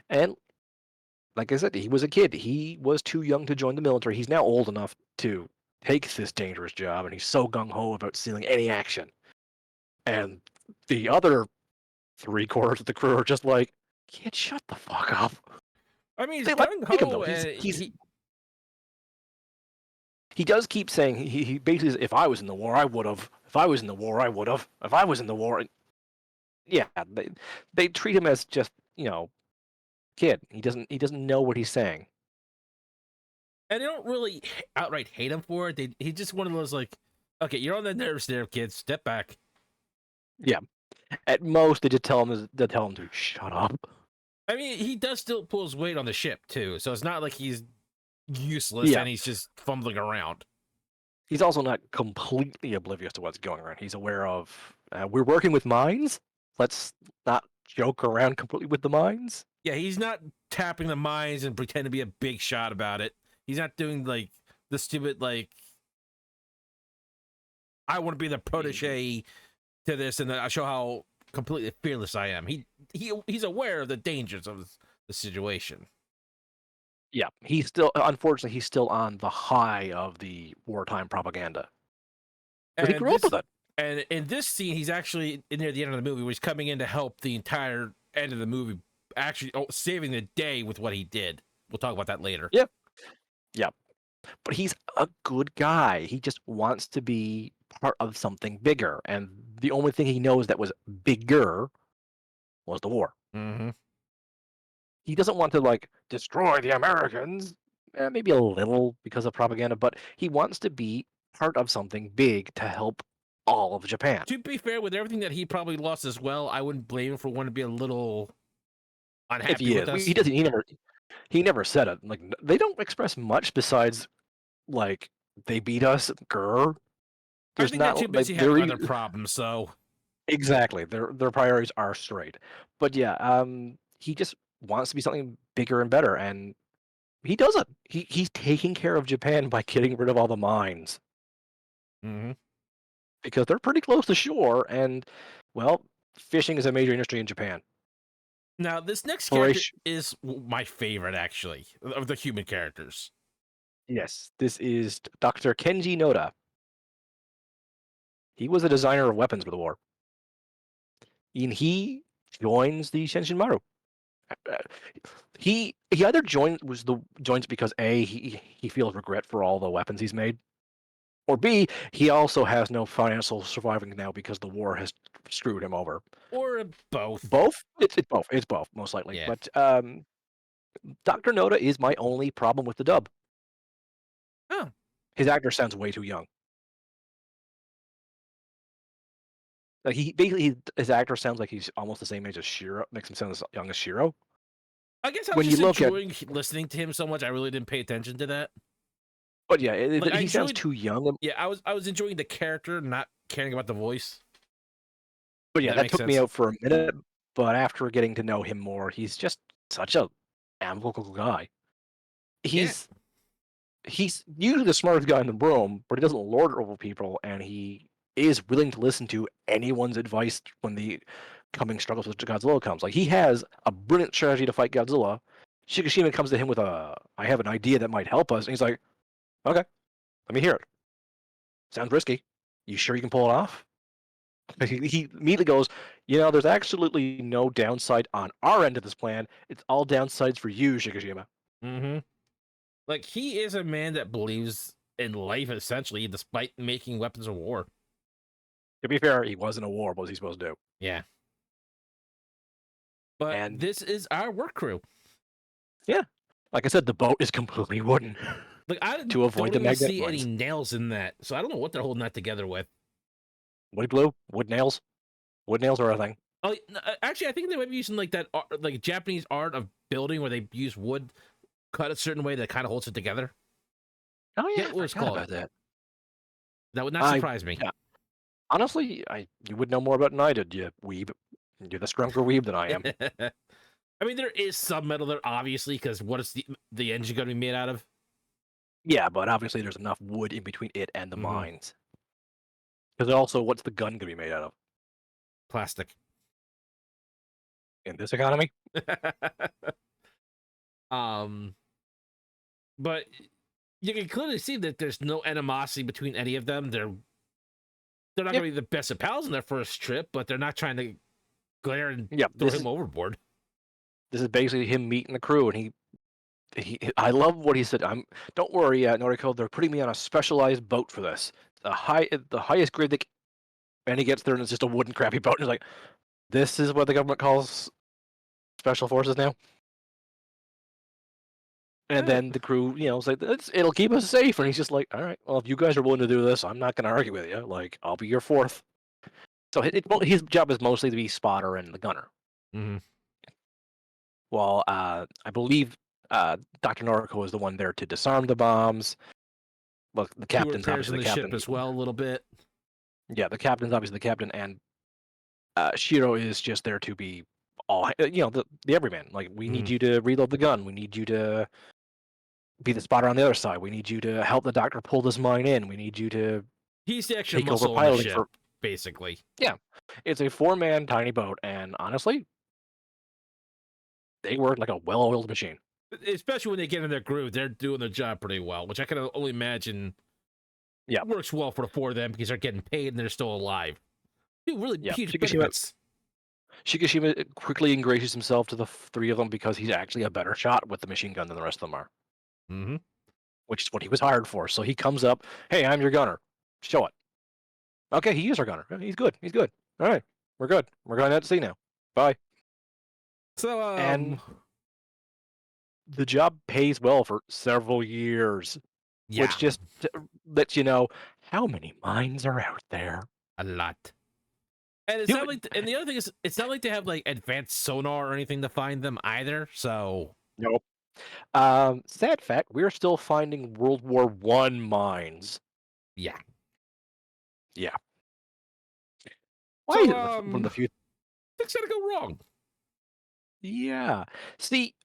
And like I said, he was a kid. He was too young to join the military. He's now old enough to take this dangerous job, and he's so gung ho about seeing any action. And the other three-quarters of the crew are just like, "Kid, shut the fuck up." I mean, he's They gung like him though. ho, and He does keep saying he basically says, "If I was in the war, I would have. If I was in the war, I would have. If I was in the war." Yeah, they treat him as just kid. He doesn't know what he's saying. And they don't really outright hate him for it. He's just one of those like, okay, you're on the nerves there, kid. Step back. Yeah. At most, they tell him to shut up. I mean, he does still pull his weight on the ship too, so it's not like he's useless Yeah. and he's just fumbling around. He's also not completely oblivious to what's going on. He's aware of we're working with mines. Let's not joke around completely with the mines. Yeah, he's not tapping the mines and pretend to be a big shot about it. He's not doing like the stupid like I want to be the protege to this and I show how completely fearless I am. He's aware of the dangers of the situation. Yeah, he's still unfortunately he's still on the high of the wartime propaganda because he And grew up this with it. and in this scene, he's actually near the end of the movie where he's coming in to help the entire end of the movie, actually saving the day with what he did. We'll talk about that later. Yeah, yeah, but he's a good guy. He just wants to be part of something bigger, and the only thing he knows that was bigger was the war. Mm-hmm. He doesn't want to like destroy the Americans, maybe a little because of propaganda, but he wants to be part of something big to help all of Japan. To be fair, with everything that he probably lost as well, I wouldn't blame him for wanting to be a little If unhappy he with is, us. he doesn't. He never said it. Like they don't express much besides like they beat us. Grr. I There's think they're not too like busy having they're other problems, so exactly their priorities are straight. But yeah, he just wants to be something bigger and better, and he does it. He's taking care of Japan by getting rid of all the mines mm-hmm. because they're pretty close to shore, and well, fishing is a major industry in Japan. Now this next For a character is my favorite, actually, of the human characters. yes, this is Dr. Kenji Noda. He was a designer of weapons for the war, and he joins the Shenshinmaru. Uh, he either joins because A, he feels regret for all the weapons he's made, or B, he also has no financial surviving now because the war has screwed him over. Or both. Both? It's both. It's both, most likely. Yeah. But Dr. Noda is my only problem with the dub. Oh. His actor sounds way too young. Like he basically his actor sounds like he's almost the same age as Shiro. Makes him sound as young as Shiro. I guess I was When you just look at, enjoying listening to him so much I really didn't pay attention to that. but yeah, Like I he sounds enjoyed too young. yeah, I was enjoying the character, not caring about the voice. But If yeah, that that makes took me sense. out for a minute. But after getting to know him more, he's just such a amicable guy. Yeah. He's usually the smartest guy in the room, but he doesn't lord it over people, and he is willing to listen to anyone's advice when the coming struggles with Godzilla comes. Like he has a brilliant strategy to fight Godzilla. Shikishima comes to him with I have an idea that might help us, and he's like, okay, let me hear it. Sounds risky. You sure you can pull it off? He immediately goes, there's absolutely no downside on our end of this plan. It's all downsides for you, Shikishima. Mm-hmm. Like he is a man that believes in life essentially, despite making weapons of war. To be fair, he was in a war. What was he supposed to do? Yeah. But And this is our work crew. yeah, like I said, the boat is completely wooden Like I to avoid don't the even magnet see any mines. nails in that, so I don't know what they're holding that together with. Wood glue, wood nails. Wood nails are a thing. Oh, actually, I think they might be using like that, like Japanese art of building where they use wood cut a certain way that kind of holds it together. Oh yeah, Get I what it's forgot called. about that. That would not I surprise me. yeah, honestly, you would know more about it than I did. You weeb. You're the stronger weeb than I am. I mean, there is some metal there, obviously, because what is the engine going to be made out of? Yeah, but obviously there's enough wood in between it and the Mm-hmm. mines. Because also, what's the gun gonna be made out of Plastic. in this economy? um, but you can clearly see that there's no animosity between any of them. They're not Yeah, going to be the best of pals on their first trip, but they're not trying to glare and yeah. throw him overboard. This is basically him meeting the crew, and I love what he said. Don't worry, Noriko. They're putting me on a specialized boat for this. The highest grade and he gets there, and it's just a wooden crappy boat. And he's like, "This is what the government calls special forces now." And Eh, then the crew, was like, it'll keep us safe. And he's just like, all right, well, if you guys are willing to do this, I'm not going to argue with you. Like, I'll be your fourth. So his job is mostly to be spotter and the gunner. mhm. Well, I believe Dr. Norco is the one there to disarm the bombs. Well, the Do captain's repairs obviously on the the ship captain. as well a little bit. Yeah, the captain's obviously the captain, and Shiro is just there to be all, the everyman. Like, we need Mhm. you to reload the gun. We need you to be the spotter on the other side. We need you to help the doctor pull this mine in. We need you to He's the extra take over muscle on the piloting ship, for. basically. Yeah, it's a four-man tiny boat, and honestly, they work like a well-oiled machine. Especially when they get in their groove, they're doing their job pretty well, which I can only imagine Yeah, works well for the four of them because they're getting paid and they're still alive. Dude, really yeah. huge benefits. Shikishima quickly ingratiates himself to the three of them because he's actually a better shot with the machine gun than the rest of them are, Mm-hmm. which is what he was hired for. So he comes up, hey, I'm your gunner. Show it. Okay, he is our gunner. He's good. He's good. All right, we're good. We're going out to sea now. Bye. So, And the job pays well for several years, yeah, which just lets you know how many mines are out there. a lot. And it's not Human. like, and the other thing is, it's not like they have like advanced sonar or anything to find them either. So, Nope. Sad fact, we're still finding World War One mines. yeah. Yeah. Why is So, it one of the few? things gotta go wrong. Yeah. See,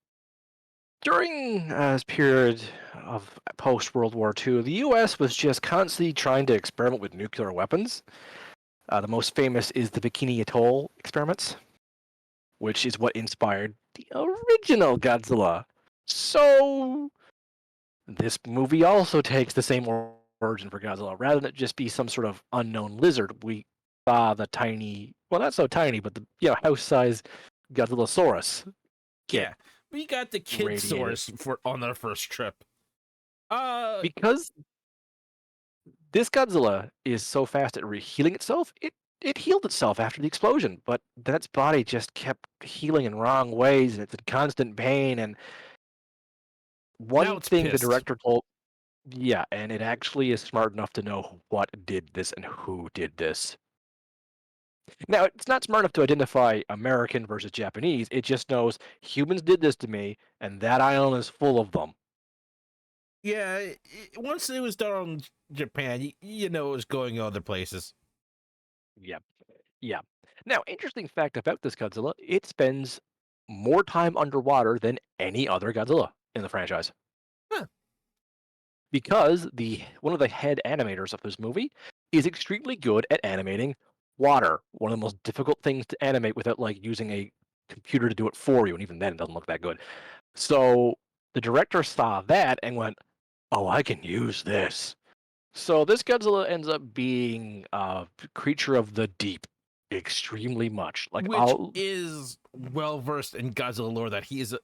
during this period of post World War II, the U.S. was just constantly trying to experiment with nuclear weapons. The most famous is the Bikini Atoll experiments, which is what inspired the original Godzilla. So, this movie also takes the same origin for Godzilla. Rather than it just be some sort of unknown lizard, we saw the tiny, well, not so tiny, but the house-sized Godzillasaurus get Yeah, we got the kid radiated. source for on our first trip. Uh, Because this Godzilla is so fast at healing itself, it healed itself after the explosion, but then its body just kept healing in wrong ways, and it's in constant pain. And now one it's thing the pissed. director told, yeah, and it actually is smart enough to know what did this and who did this. Now, it's not smart enough to identify American versus Japanese. It just knows humans did this to me, and that island is full of them. Yeah, once it was done on Japan, you know it was going other places. Yeah, yeah. Now, interesting fact about this Godzilla, it spends more time underwater than any other Godzilla in the franchise. Huh. Because the one of the head animators of this movie is extremely good at animating water. One of the most difficult things to animate without like using a computer to do it for you, and even then it doesn't look that good. So the director saw that and went, "Oh, I can use this." So this Godzilla ends up being a creature of the deep extremely much. Like Which I'll is well versed in Godzilla lore that he is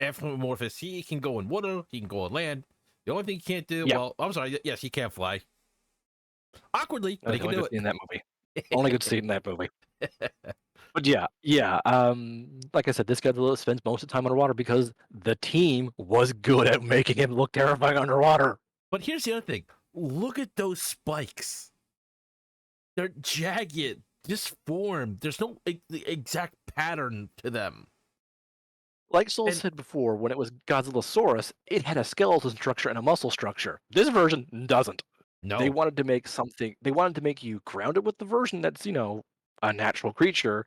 amorphous. He can go in water, he can go on land. The only thing he can't do, yeah, well, I'm sorry, yes, he can't fly. Awkwardly, but that's he the can only do good scene in that movie. Only good scene in that movie. it. But yeah, yeah. Like I said, this Godzilla spends most of the time underwater because the team was good at making him look terrifying underwater. But here's the other thing. Look at those spikes. They're jagged, disformed. There's no the exact pattern to them. Like Soul And said before, when it was Godzillasaurus, it had a skeletal structure and a muscle structure. This version doesn't. They no. wanted to make something. They wanted to make you grounded with the version that's a natural creature.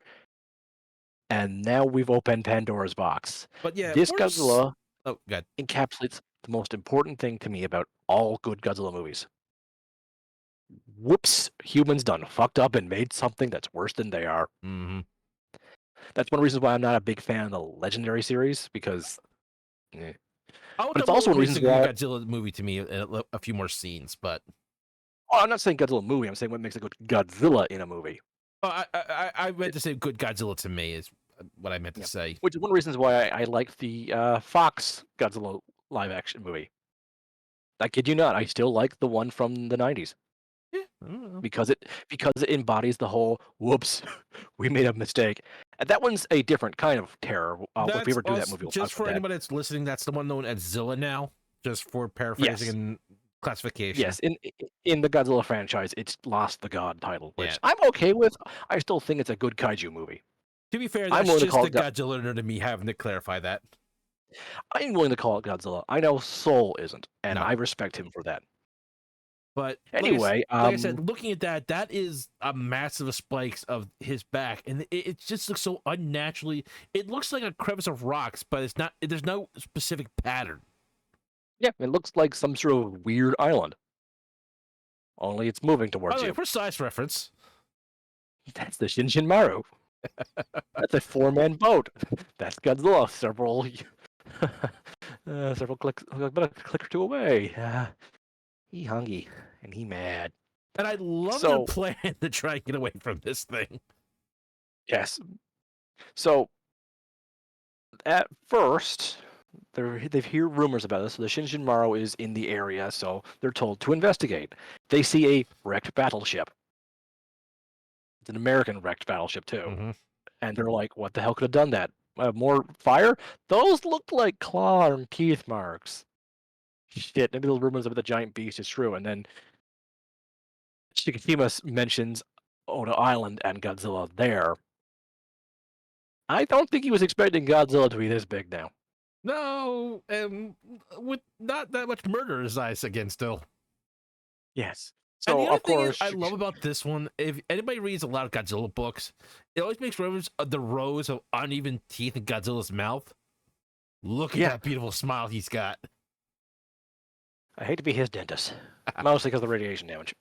And now we've opened Pandora's box. But yeah, This Godzilla oh god. encapsulates the most important thing to me about all good Godzilla movies. Whoops, humans done fucked up and made something that's worse than they are. Mm-hmm. That's one of the reasons why I'm not a big fan of the Legendary series because, eh. I'll But it's double also what one of the makes reasons a good why. Godzilla movie to me a few more scenes, but Oh, I'm not saying Godzilla movie. I'm saying what makes a good Godzilla in a movie. I meant It, to say good Godzilla to me is what I meant to yeah, say. which is one of the reasons why I like the Fox Godzilla live action movie. I kid you not, I still like the one from the '90s. Yeah, I don't know. because it embodies the whole whoops, we made a mistake. And that one's a different kind of terror. If we That's ever do that us. movie, we'll talk Just about for that. anybody that's listening, that's the one known as Zilla now. Just for paraphrasing Yes, and classification. yes. In the Godzilla franchise, it's lost the God title, Yeah. which I'm okay with. I still think it's a good kaiju movie. To be fair, I'm that's willing to just call the it. Godzilla nerd in me having to clarify that. I'm willing to call it Godzilla. I know Soul isn't, and No. I respect him for that. But Anyway, like I said, looking at that, that is a massive spikes of his back, and it just looks so unnaturally. It looks like a crevice of rocks, but it's not. There's no specific pattern. yeah, it looks like some sort of weird island. Only it's moving By towards the way, you. for size reference, That's the Shinshin Maru. That's a four-man boat. That's Godzilla. Several clicks, about a click or two away. He hungry and he mad. and I love their So plan to try and get away from this thing. yes. So at first, they hear rumors about this. So the Shinshin Maru is in the area, so they're told to investigate. They see a wrecked battleship. It's an American wrecked battleship too, Mm-hmm. and they're like, "What the hell could have done that? More fire? Those look like claw and teeth marks." Shit, maybe those rumors about the giant beast is true. And then Shikishima mentions Oda Island and Godzilla there. I don't think he was expecting Godzilla to be this big now. No, with not that much murder in his eyes again, still. Yes. And the So other of thing is, course, I love about this one, if anybody reads a lot of Godzilla books, it always makes reference of the rows of uneven teeth in Godzilla's mouth. Look at yeah, that beautiful smile he's got. I hate to be his dentist, mostly because of the radiation damage.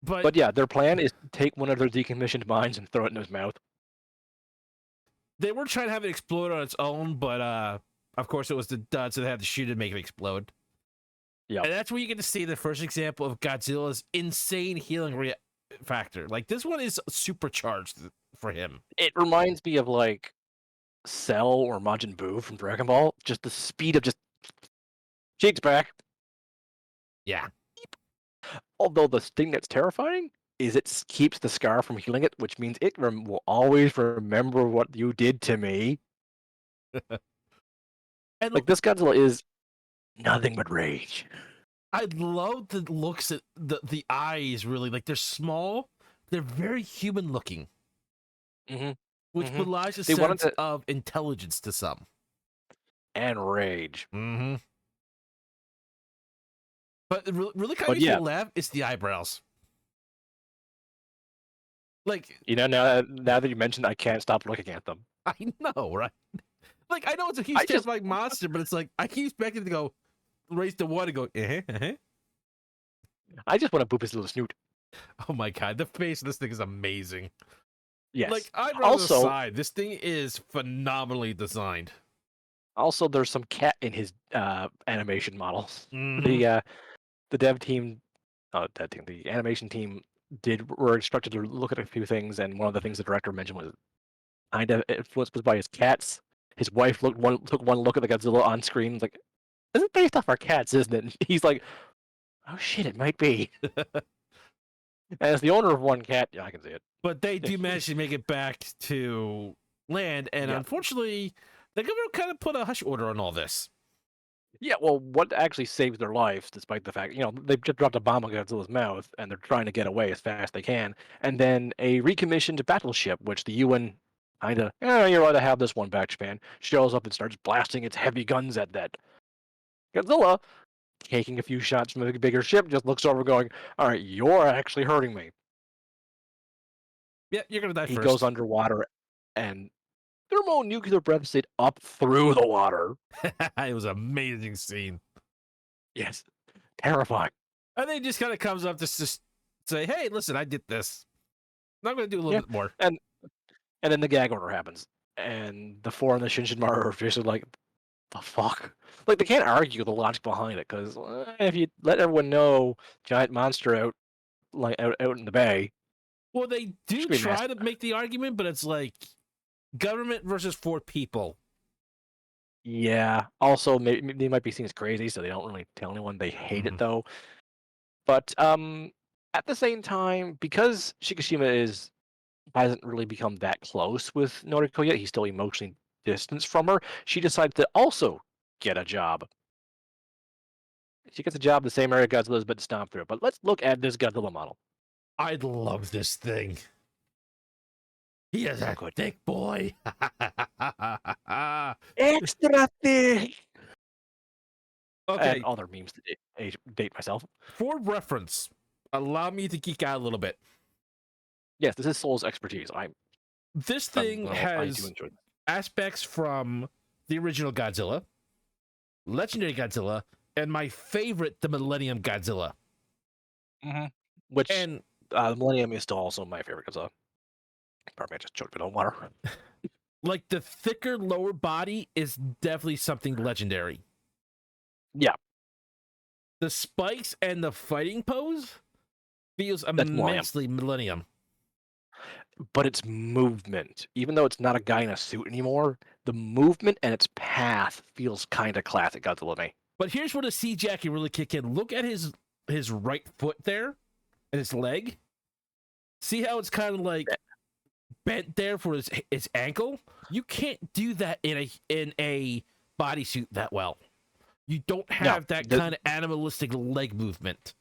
But But yeah, their plan is to take one of their decommissioned mines and throw it in his mouth. they were trying to have it explode on its own, but of course it was the dud, so they had to shoot it and make it explode. Yeah, And that's where you get to see the first example of Godzilla's insane healing factor. Like, this one is supercharged for him. it reminds me of like Cell or Majin Buu from Dragon Ball. Just the speed of just cheeks back. Yeah. Although the thing that's terrifying is it keeps the scar from healing it, which means it will always remember what you did to me. And Like this Godzilla is nothing but rage. I love the looks at the eyes, really. Like, they're small, they're very human looking, hmm which hmm belies a They wanted sense to of intelligence to some. and rage, Mm-hmm. But it really kind of but makes me yeah, laugh. It's the eyebrows. Like, now that you mentioned, I can't stop looking at them. I know, right? Like, I know it's a huge I just terrifying monster, but it's like I keep expecting it to go raise the one and go, I just want to boop his little snoot. Oh my god, the face of this thing is amazing. Yes. Like, eyebrows Also, aside, this thing is phenomenally designed. there's some cat in his animation models. Mm-hmm. The the animation team were instructed to look at a few things, and one of the things the director mentioned was kind of influenced by his cats. His wife took one look at the Godzilla on screen, like, "This is based off our cats, isn't it?" And he's like, "Oh shit, it might be." As the owner of one cat, yeah, I can see it. But they do manage to make it back to land, and Yeah, unfortunately, the government kind of put a hush order on all this. yeah. Well, what actually saves their lives, despite the fact they've just dropped a bomb on Godzilla's mouth, and they're trying to get away as fast as they can, and then a recommissioned battleship, which the UN kind of, you're allowed to have this one back, Japan, shows up and starts blasting its heavy guns at that Godzilla, taking a few shots from a bigger ship, just looks over going, all right, you're actually hurting me. Yeah, you're gonna die He goes first. underwater and thermonuclear breaths it up through the water. It was an amazing scene. Yes. Terrifying. And then he just kind of comes up to just say, "Hey, listen, I did this. I'm gonna do a little Yeah. bit more." And and then the gag order happens. And the four in the Shinshinmaru are just like, the fuck? Like, they can't argue the logic behind it, because if you let everyone know giant monster out in the bay, Well, they do scream try massive. to make the argument, but it's like government versus four people. Yeah. Also, maybe they might be seen as crazy, so they don't really tell anyone. They hate it Mhm. though. But at the same time, because Shikishima hasn't really become that close with Noriko yet, he's still emotionally distanced from her. She decides to also get a job. She gets a job in the same area Godzilla's been stomped through. But let's look at this Godzilla model. I love this thing. He is So a good. thick boy. Extra thick! And Okay, other memes to date myself. for reference, allow me to geek out a little bit. Yes, this is Soul's expertise. This I thing do has enjoy this. aspects from the original Godzilla, Legendary Godzilla, and my favorite, the Millennium Godzilla. Which And Millennium is still also my favorite Godzilla. Pardon me, I just choked it on water. like the thicker lower body is definitely something legendary. Yeah, The spikes and the fighting pose feels that's Millennium. immensely Millennium. But its movement, even though it's not a guy in a suit anymore, the movement and its path feels kind of classic Godzilla to me. But here's where the CGI can really kick in. Look at his right foot there and his leg. See how it's kind of like bent there for his ankle? You can't do that in a bodysuit that well. You don't have that kind of animalistic leg movement.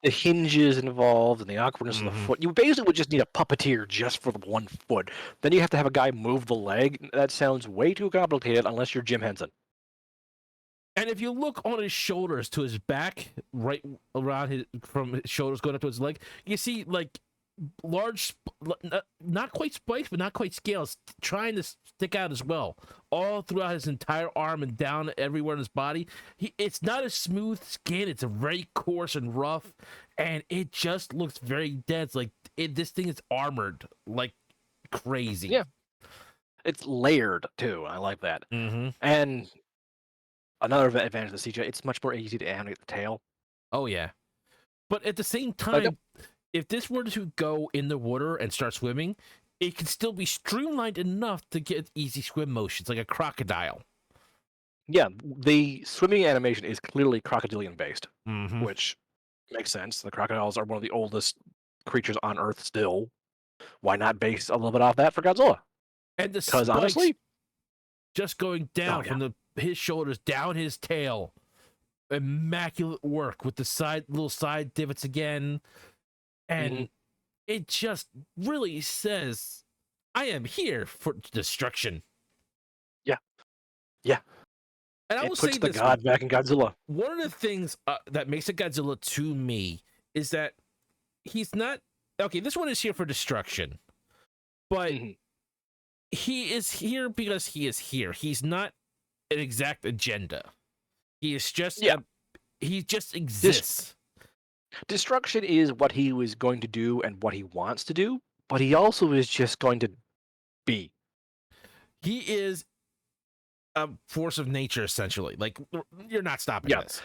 The hinges involved and the awkwardness of the foot. You basically would just need a puppeteer just for the one foot. Then you have to have a guy move the leg. That sounds way too complicated unless you're Jim Henson. And if you look on his shoulders to his back, right around from his shoulders going up to his leg, you see like large, not quite spikes, but not quite scales, trying to stick out as well, all throughout his entire arm and down everywhere in his body. It's not a smooth skin; it's a very coarse and rough, and it just looks very dense. Like this thing is armored like crazy. Yeah, it's layered too. I like that. Mm-hmm. And another advantage of the CGI, it's much more easy to animate the tail. Oh yeah, but at the same time, if this were to go in the water and start swimming, it could still be streamlined enough to get easy swim motions, like a crocodile. Yeah, the swimming animation is clearly crocodilian based, Mm-hmm. which makes sense. The crocodiles are one of the oldest creatures on Earth still. Why not base a little bit off that for Godzilla? And the Because spikes honestly, just going down from his shoulders down his tail, immaculate work with the little side divots again. And it just really says, I am here for destruction. Yeah. Yeah. And I will it puts say the this, god back in Godzilla. one of the things that makes a Godzilla to me is that he's not, okay, this one is here for destruction, but he is here because he is here. He's not an exact agenda. He is just, he just exists. Destruction is what he was going to do and what he wants to do, but he also is just going to be. He is a force of nature, essentially. Like, you're not stopping this.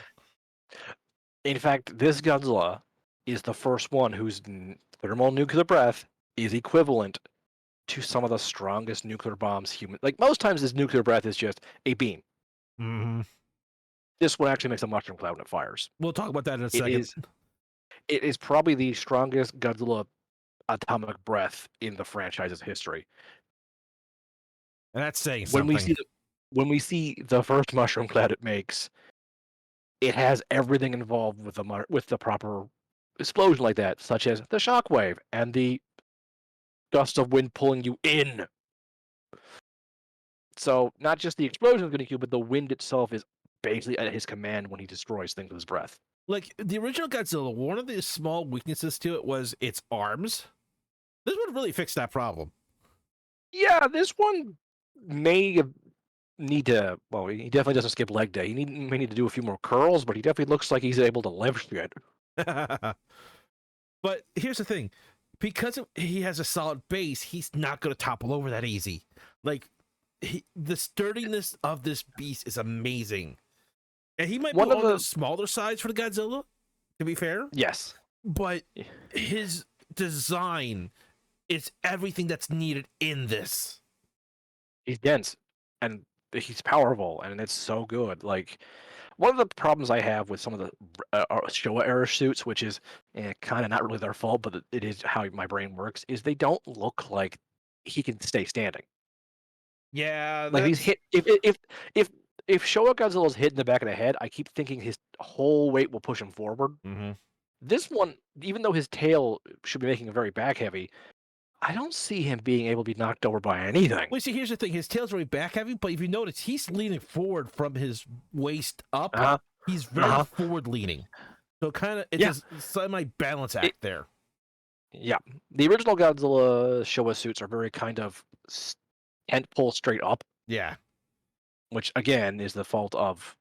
In fact, this Godzilla is the first one whose thermal nuclear breath is equivalent to some of the strongest nuclear bombs human. Like, most times his nuclear breath is just a beam. Mm-hmm. This one actually makes a mushroom cloud when it fires. We'll talk about that in a second. It is probably the strongest Godzilla atomic breath in the franchise's history. And that's saying something. When we see the first mushroom cloud it makes, it has everything involved with the proper explosion like that, such as the shockwave and the gust of wind pulling you in. So not just the explosion is going to kill, but the wind itself is basically at his command when he destroys things with his breath. Like the original Godzilla, one of the small weaknesses to it was its arms. This would really fix that problem. Yeah, this one may need to. Well, he definitely doesn't skip leg day. He may need to do a few more curls, but he definitely looks like he's able to lift it. But here's the thing: because he has a solid base, he's not going to topple over that easy. Like the sturdiness of this beast is amazing, and he might be on the smaller sides for the Godzilla. To be fair, yes, but his design is everything that's needed in this. He's dense and he's powerful, and it's so good. Like one of the problems I have with some of the Showa era suits, which is kind of not really their fault, but it is how my brain works, is they don't look like he can stay standing. Yeah, Like he's that's hit if if Showa Godzilla's hit in the back of the head, I keep thinking his whole weight will push him forward. hmm This one, even though his tail should be making him very back heavy, I don't see him being able to be knocked over by anything. Well, see, here's the thing: his tail's very back heavy, but if you notice, he's leaning forward from his waist up. Uh huh. He's Uh very huh. forward leaning, so kind of it's Yeah. a semi balance It, act there. yeah. The original Godzilla Showa suits are very kind of tent pole straight up, Yeah, which again is the fault of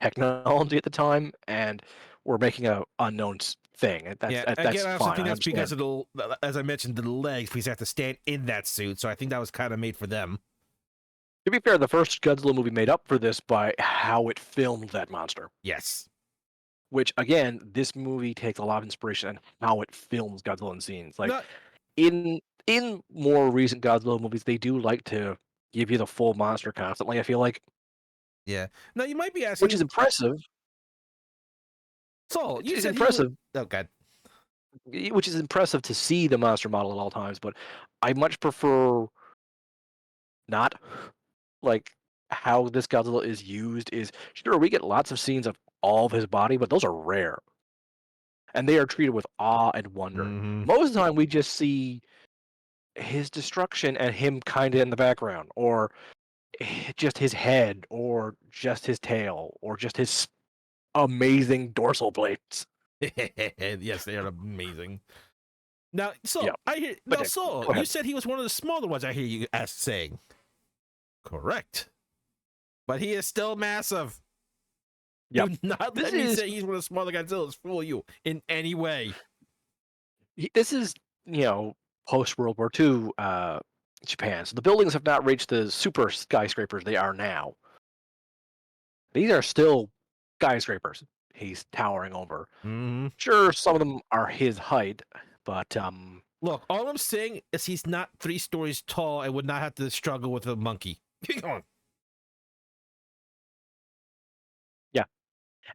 technology at the time, and we're making a unknown thing. yeah. That's Again, I also fine. think I that's because understand. of as I mentioned, the legs. Because they have to stand in that suit, so I think that was kind of made for them. To be fair, the first Godzilla movie made up for this by how it filmed that monster. Yes. Which again, this movie takes a lot of inspiration on how it films Godzilla in scenes. Like Not. in more recent Godzilla movies, they do like to give you the full monster constantly. I feel like, Yeah. Now you might be which is asking, impressive. Saul. You It's said he would. impressive, Oh God. which is impressive to see the monster model at all times. But I much prefer not. Like how this Godzilla is used is sure we get lots of scenes of all of his body, but those are rare, and they are treated with awe and wonder. hmm Most of the time, we just see his destruction and him kind of in the background, or just his head, or just his tail, or just his amazing dorsal plates. yes, they are amazing. Now, Yeah, so I hear but now. yeah, So go you ahead. said he was one of the smaller ones. I hear you saying correct, but he is still massive. Yep. Do not This let me is say he's one of the smaller Godzillas fool you in any way. this is post World War II Japan. So the buildings have not reached the super skyscrapers they are now. These are still skyscrapers he's towering over. hmm Sure, some of them are his height, but Look, all I'm saying is he's not 3 stories tall and would not have to struggle with a monkey. Keep going. yeah.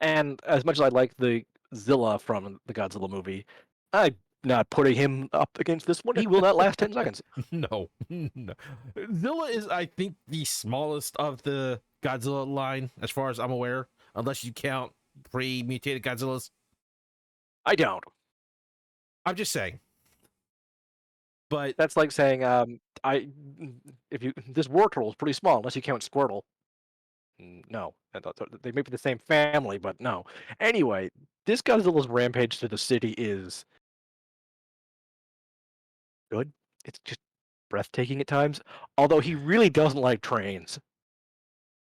And as much as I like the Zilla from the Godzilla movie, I'm not putting him up against this one. He will not last 10 seconds. No, no. Zilla is, I think, the smallest of the Godzilla line, as far as I'm aware, unless you count pre-mutated Godzillas. I don't. I'm just saying. But That's like saying I if you this Wartortle is pretty small unless you count Squirtle. No, they may be the same family, but no. Anyway, this Godzilla's rampage to the city is good. It's just breathtaking at times. Although he really doesn't like trains.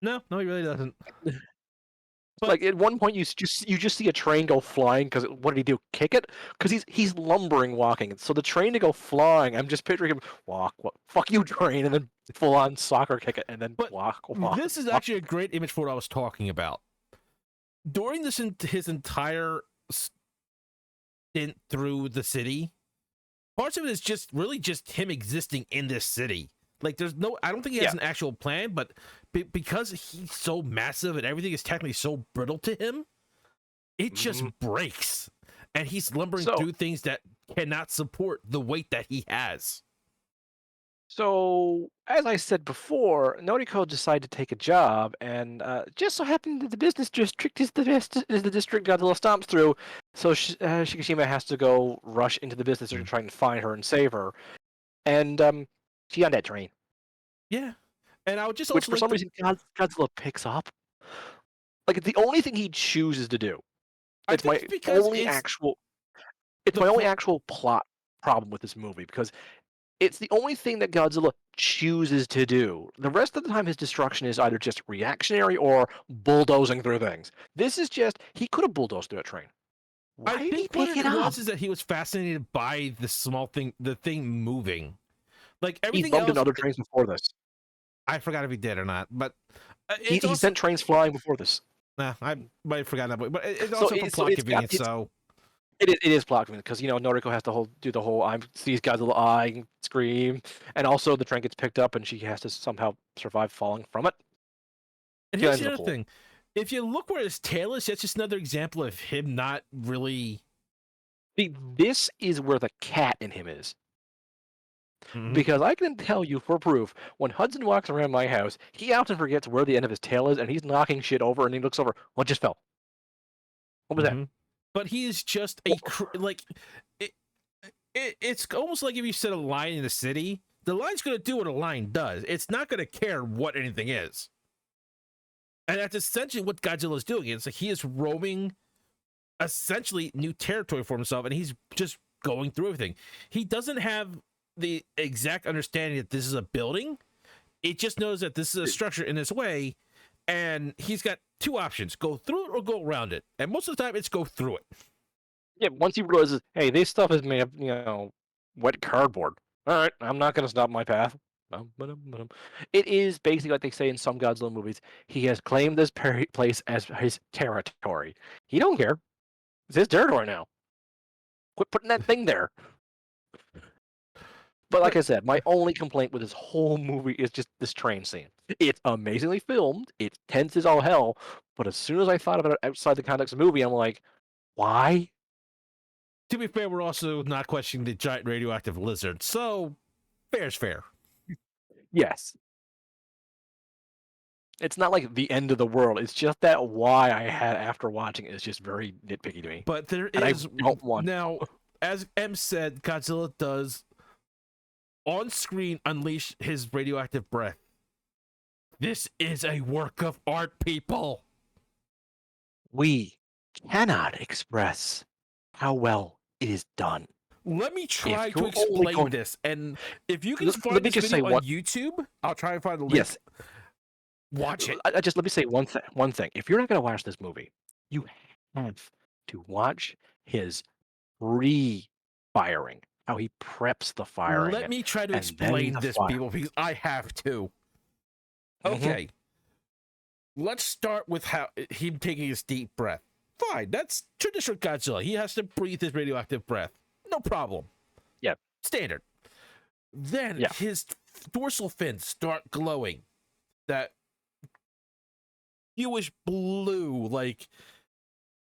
no, no, he really doesn't. But Like at one point, you just see a train go flying because what did he do? Kick it? Because he's lumbering, walking. So the train to go flying, I'm just picturing him walk, fuck you, train, and then full on soccer kick it, and then but walk, walk, this is walk. actually a great image for what I was talking about. During his entire stint through the city, parts of it is just really just him existing in this city. Like, there's no, I don't think he has Yeah. an actual plan, but because he's so massive and everything is technically so brittle to him, it just Mhm. breaks. And he's lumbering So through things that cannot support the weight that he has. so as I said before, Noriko decided to take a job, and just so happened that the business district is the district Godzilla stomps through. So Shikishima has to go rush into the business to Mm. try and find her and save her. And she on that train, Yeah. And I would just which also for like some to, reason Godzilla picks up. Like it's the only thing he chooses to do. I It's think my it's because only actual. It's the my only pro, actual plot problem with this movie because it's the only thing that Godzilla chooses to do. The rest of the time, his destruction is either just reactionary or bulldozing through things. This is just he could have bulldozed through a train. I Why did he think what pick it it up? was is that he was fascinated by the small thing, the thing moving. Like He's everything bumped into else, other trains before this. I forgot if he did or not, but He it's he also, sent trains flying before this. nah, I might have forgotten that, but it's So also for so plot it's got convenience. So it is plot because Noriko has to do the whole I sees Godzilla eye and scream, and also the train gets picked up and she has to somehow survive falling from it. and She here's lands in the the other pool. thing. if you look where his tail is, that's just another example of him not really. See, this is where the cat in him is. Mhm. Because I can tell you for proof, when Hudson walks around my house, he often forgets where the end of his tail is, and he's knocking shit over, and he looks over. What just fell? What was that? But he is just like it, it's almost like if you set a lion in the city, the lion's going to do what a lion does. It's not going to care what anything is, and that's essentially what Godzilla is doing. It's like he is roaming essentially new territory for himself, and he's just going through everything. He doesn't have the exact understanding that this is a building. It just knows that this is a structure in this way, and he's got two options: go through it or go around it. And most of the time, it's go through it. Yeah, once he realizes, hey, this stuff is made of, wet cardboard. All right, I'm not going to stop my path. It is basically like they say in some Godzilla movies. He has claimed this place as his territory. He don't care. It's his territory now. Quit putting that thing there. But like But I said, my only complaint with this whole movie is just this train scene. It's amazingly filmed. It's tense as all hell. But as soon as I thought about it outside the context of the movie, I'm like, why? to be fair, we're also not questioning the giant radioactive lizard, so fair's fair. Yes. It's not like the end of the world. It's just that why I had after watching it is just very nitpicky to me. But there And I is don't want. now, as M said, Godzilla does on screen unleash his radioactive breath. This is a work of art, people. We cannot express how well it is done. Let me If try to you're only explain going. this. And if you can Let find me this just say video on one. YouTube, I'll try and find a link. Yes. Watch it. I just let me say one thing. If you're not going to watch this movie, you have to watch his pre-firing, how he preps the firing, Let me try to and then explain the this, fire. people, because I have to. Mhm. Okay. Let's start with how him taking his deep breath. Fine, that's traditional Godzilla. He has to breathe his radioactive breath. No problem. Yeah. Standard. Then Yeah. his dorsal fins start glowing. That newish blue, like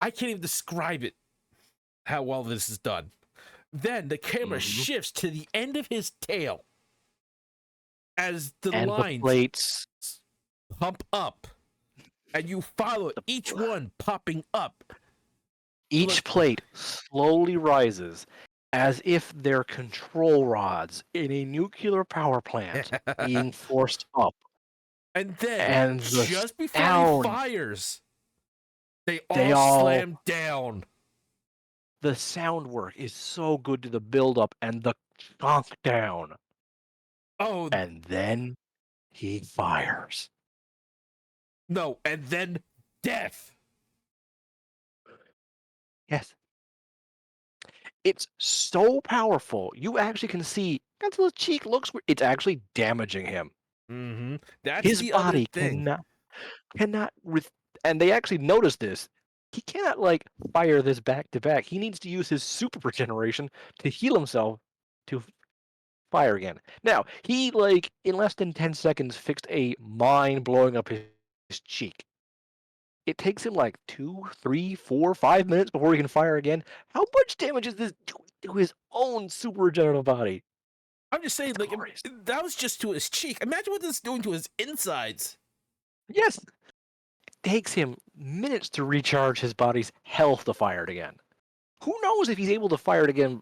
I can't even describe it how well this is done. Then the camera Mhm. shifts to the end of his tail as the And the lines plates. pump up, and you follow The, each one popping up. each Look, plate slowly rises as if they're control rods in a nuclear power plant being forced up. and then And the just before he sound, fires, they they all all slam down. the sound work is so good to the build up and the chunk down. Oh And then he fires. no, and then death. Yes. It's so powerful. You actually can see Godzilla's cheek looks weird. It's actually damaging him. That's His the other body thing. cannot and they actually notice this. He cannot like fire this back to back. He needs to use his super regeneration to heal himself to fire again. Now, he like in less than 10 seconds fixed a mine blowing up his cheek. It takes him like 2, 3, 4, 5 minutes before he can fire again. How much damage is this doing to his own super regenerative body? I'm just saying, It's like, glorious. that was just to his cheek. Imagine what this is doing to his insides. Yes, it takes him minutes to recharge his body's health to fire it again. Who knows if he's able to fire it again,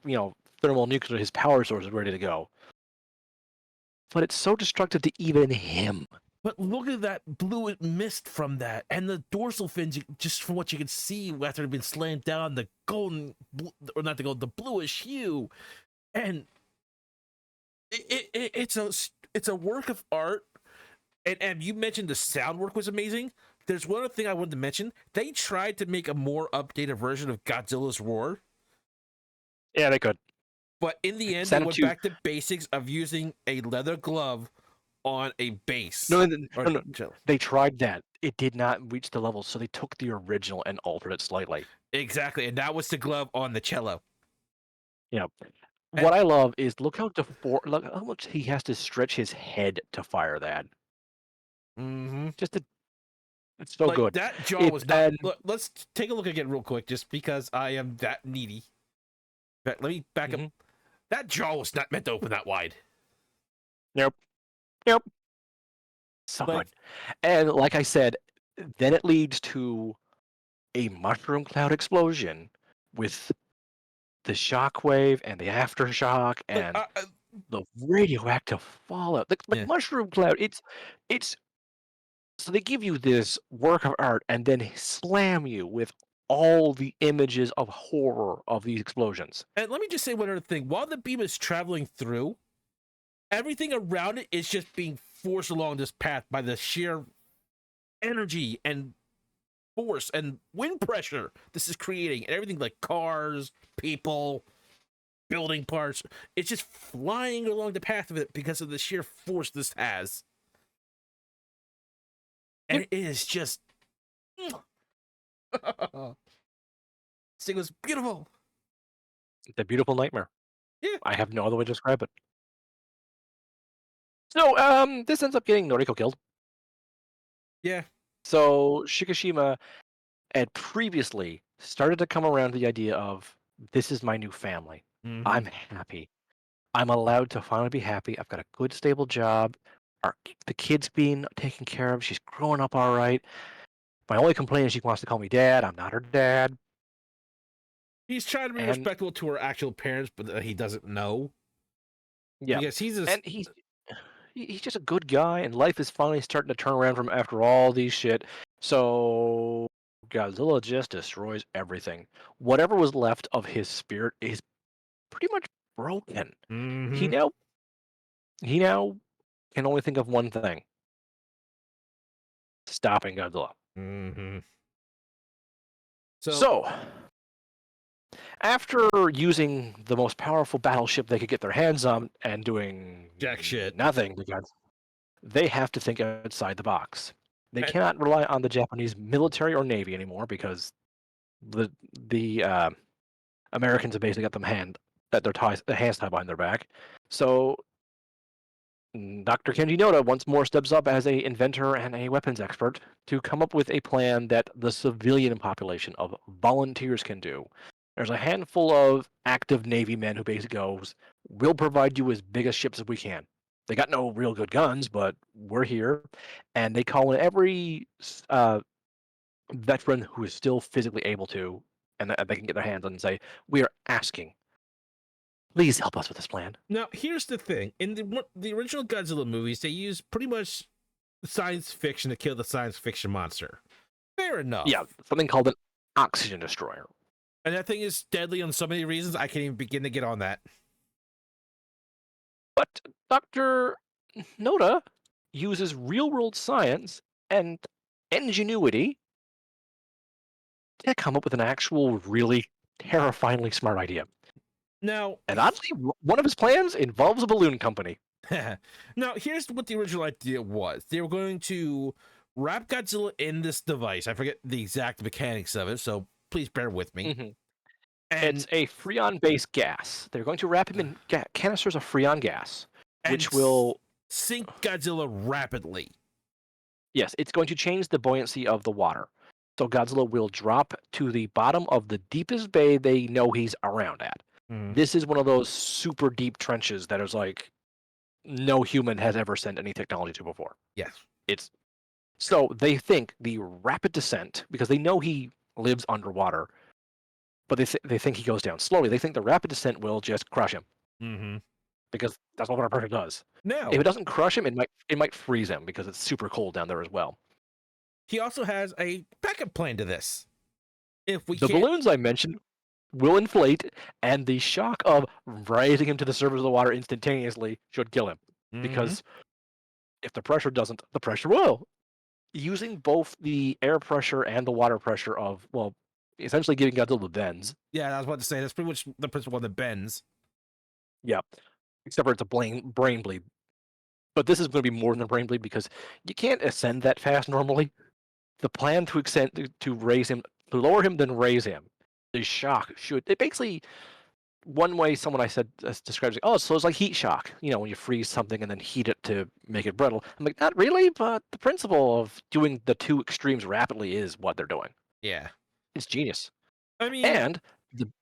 thermonuclear, his power source is ready to go. But it's so destructive to even him. But look at that blue mist from that, and the dorsal fins. Just from what you can see after they've been slammed down, the golden, or not the gold, the bluish hue, and it's a work of art. And you mentioned the sound work was amazing. There's one other thing I wanted to mention. They tried to make a more updated version of Godzilla's roar, Yeah, they could. but in the end, they Send him went to. back to basics of using a leather glove on a base. No, no, Or no, no. They tried that. It did not reach the level, so they took the original and altered it slightly. exactly, and that was the glove on the cello. You know, And what I love is look how much he has to stretch his head to fire that. mm-hmm. Just to It's so Like good. that jaw It's was not. and Let's take a look again real quick, just because I am that needy. Let me back up. Mhm. That jaw was not meant to open that wide. Nope, nope, so Like, good. And like I said, then it leads to a mushroom cloud explosion with the shockwave and the aftershock like, and the radioactive fallout. Like yeah. mushroom cloud, it's so they give you this work of art and then slam you with all the images of horror of these explosions. And let me just say one other thing. While the beam is traveling through, everything around it is just being forced along this path by the sheer energy and force and wind pressure this is creating, and everything like cars, people, building parts. It's just flying along the path of it because of the sheer force this has. And Yep. it is just. This thing was beautiful. It's a beautiful nightmare. Yeah. I have no other way to describe it. So, this ends up getting Noriko killed. Yeah. So Shikishima had previously started to come around to the idea of this is my new family. Mm-hmm. I'm happy. I'm allowed to finally be happy. I've got a good, stable job. The kid's being taken care of. She's growing up all right. My only complaint is she wants to call me dad. I'm not her dad. He's trying to be And respectful to her actual parents, but he doesn't know yeah, because he's just. and he's just a good guy, and life is finally starting to turn around from after all these shit. So Godzilla just destroys everything. Whatever was left of his spirit is pretty much broken. He Mm-hmm. now he now can only think of one thing: stopping Godzilla. Mm-hmm. So So after using the most powerful battleship they could get their hands on and doing jack shit. nothing to Godzilla, they have to think outside the box. They And, cannot rely on the Japanese military or navy anymore because the the Americans have basically got them their hands tied behind their back. So Dr. Kenji Noda once more steps up as a inventor and a weapons expert to come up with a plan that the civilian population of volunteers can do. There's a handful of active Navy men who basically goes, "We'll provide you as big a ships as we can." They got no real good guns, but we're here, and they call in every veteran who is still physically able to, and that they can get their hands on, and say, "We are asking, please help us with this plan." now here's the thing: in the original Godzilla movies, they use pretty much science fiction to kill the science fiction monster. Fair Yeah, enough. something called an oxygen destroyer. And that thing is deadly on so many reasons. I can't even begin to get on that. But Dr. Noda uses real world science and ingenuity to come up with an actual, really terrifyingly smart idea. Now, And oddly, one of his plans involves a balloon company. now here's what the original idea was. They were going to wrap Godzilla in this device. I forget the exact mechanics of it, so please bear with me. Mhm. And It's a freon based gas. They're going to wrap him in canisters of freon gas, and which will, sink Godzilla rapidly. yes, it's going to change the buoyancy of the water. So Godzilla will drop to the bottom of the deepest bay they know he's around at. Mm. This is one of those super deep trenches that is like no human has ever sent any technology to before. Yes. It's so they think the rapid descent, because they know he lives underwater, but they think he goes down slowly. They think the rapid descent will just crush him Mm-hmm. because that's what water pressure does. If Now, it doesn't crush him, it might freeze him because it's super cold down there as well. he also has a backup plan to this. If we The can't, balloons I mentioned will inflate, and the shock of raising him to the surface of the water instantaneously should kill him. mm-hmm. Because if the pressure doesn't, the pressure will. Using both the air pressure and the water pressure of, well, essentially giving Godzilla the bends. Yeah, I was about to say that's pretty much the principle that bends. Yeah. Except for it's a brain bleed. But this is going to be more than a brain bleed because you can't ascend that fast normally. The plan to ascend to raise him, to lower him, then raise him. The shock should it basically one way someone I said describes it, oh, so it's like heat shock, when you freeze something and then heat it to make it brittle. I'm like, not really, but the principle of doing the two extremes rapidly is what they're doing. Yeah. It's genius. I mean, And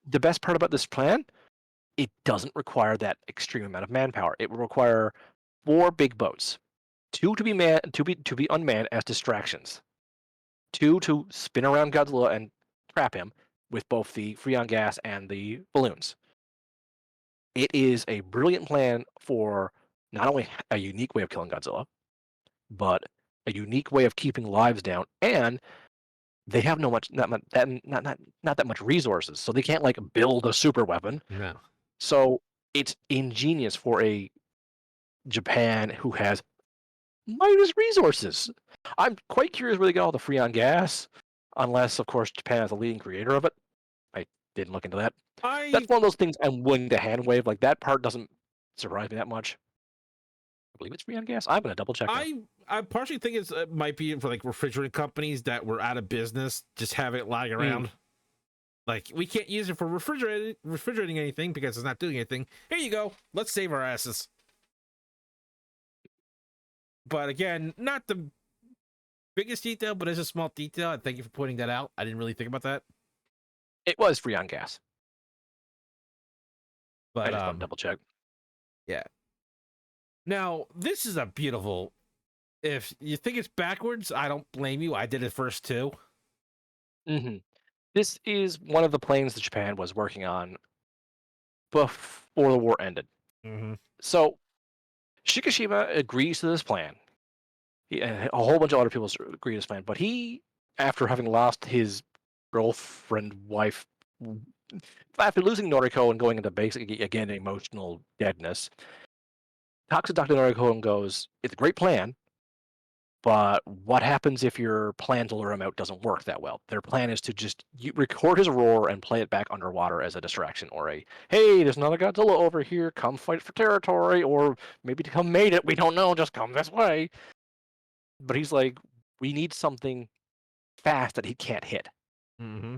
the best part about this plan, it doesn't require that extreme amount of manpower. It will require 4 big boats, two to be unmanned as distractions, two to spin around Godzilla and trap him with both the Freon gas and the balloons. It is a brilliant plan for not only a unique way of killing Godzilla, but a unique way of keeping lives down. And they have no much not that much resources, so they can't like build a super weapon. no. So it's ingenious for a Japan who has minus resources. I'm quite curious where they get all the Freon gas, unless of course Japan is the leading creator of it. I didn't look into that. I That's one of those things I'm willing to hand wave. Like that part doesn't surprise me that much. I believe it's Freon gas. I'm gonna double check now. I partially think it might be for like refrigerant companies that were out of business, just have it lying around. Like, we can't use it for refrigerating anything because it's not doing anything. Here you go. Let's save our asses. But again, not the biggest detail, but it's a small detail. And thank you for pointing that out. I didn't really think about that. It was Freon gas. I But just want to double check. yeah. Now, this is a beautiful. If you think it's backwards, I don't blame you. I did it first too. hmm This is one of the planes that Japan was working on before the war ended. Mm-hmm. So Shikishima agrees to this plan. And a whole bunch of other people agree to this plan, but he, after having lost his girlfriend, wife, after losing Noriko and going into basically again emotional deadness, talks to Dr. Noriko and goes, "It's a great plan, but what happens if your plan to lure him out doesn't work that well?" Their plan is to just record his roar and play it back underwater as a distraction, or a "Hey, there's another Godzilla over here. Come fight for territory," or maybe to come mate it. We don't know. Just come this way. But he's like, we need something fast that he can't hit. Mm-hmm.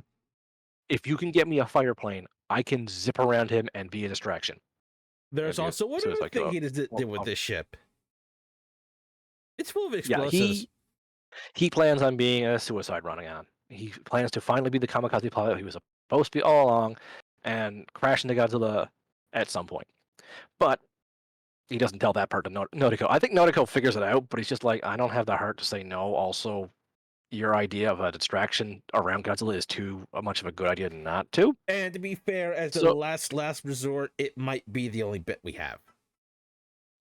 If you can get me a fighter plane, I can zip around him and be a distraction. There's also one So it's other like, thing he did with this ship. It's full of yeah, explosives. he plans on being a suicide running on. He plans to finally be the kamikaze pilot he was supposed to be all along, and crash into Godzilla at some point. But he doesn't tell that part to Noriko. I think Noriko figures it out, but he's just like, I don't have the heart to say no. Also, your idea of a distraction around Godzilla is too much of a good idea not to. And to be fair, as the So last resort, it might be the only bit we have.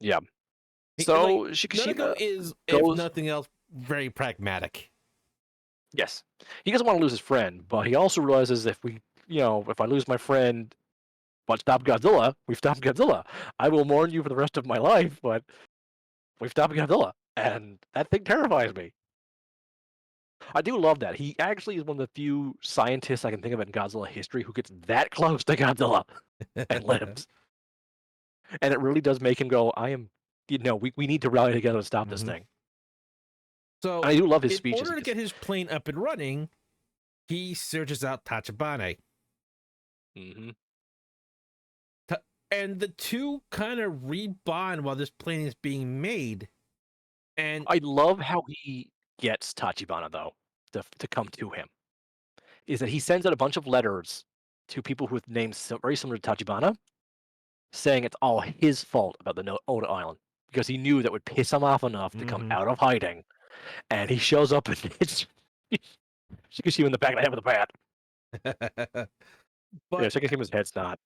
yeah. Like, So Nanako Shikishima is, if goes. nothing else, very pragmatic. Yes, he doesn't want to lose his friend, but he also realizes if I lose my friend, but stop Godzilla, we've stopped Godzilla. I will mourn you for the rest of my life, but we've stopped Godzilla, and that thing terrifies me. I do love that. He actually is one of the few scientists I can think of in Godzilla history who gets that close to Godzilla and lives. And it really does make him go, we need to rally together to stop this Mhm. thing. So, And I do love his in speeches. order to get his plane up and running, he searches out Tachibana. hmm And the two kind of rebond while this plane is being made. And I love how he gets Tachibana, though, to come to him. Is that he sends out a bunch of letters to people with names very similar to Tachibana, saying it's all his fault about the Oda Island, because he knew that would piss him off enough to come Mhm. out of hiding. And he shows up and hits Shikishima in the back of the head with a bat. Yeah, but Shikishima's head's not.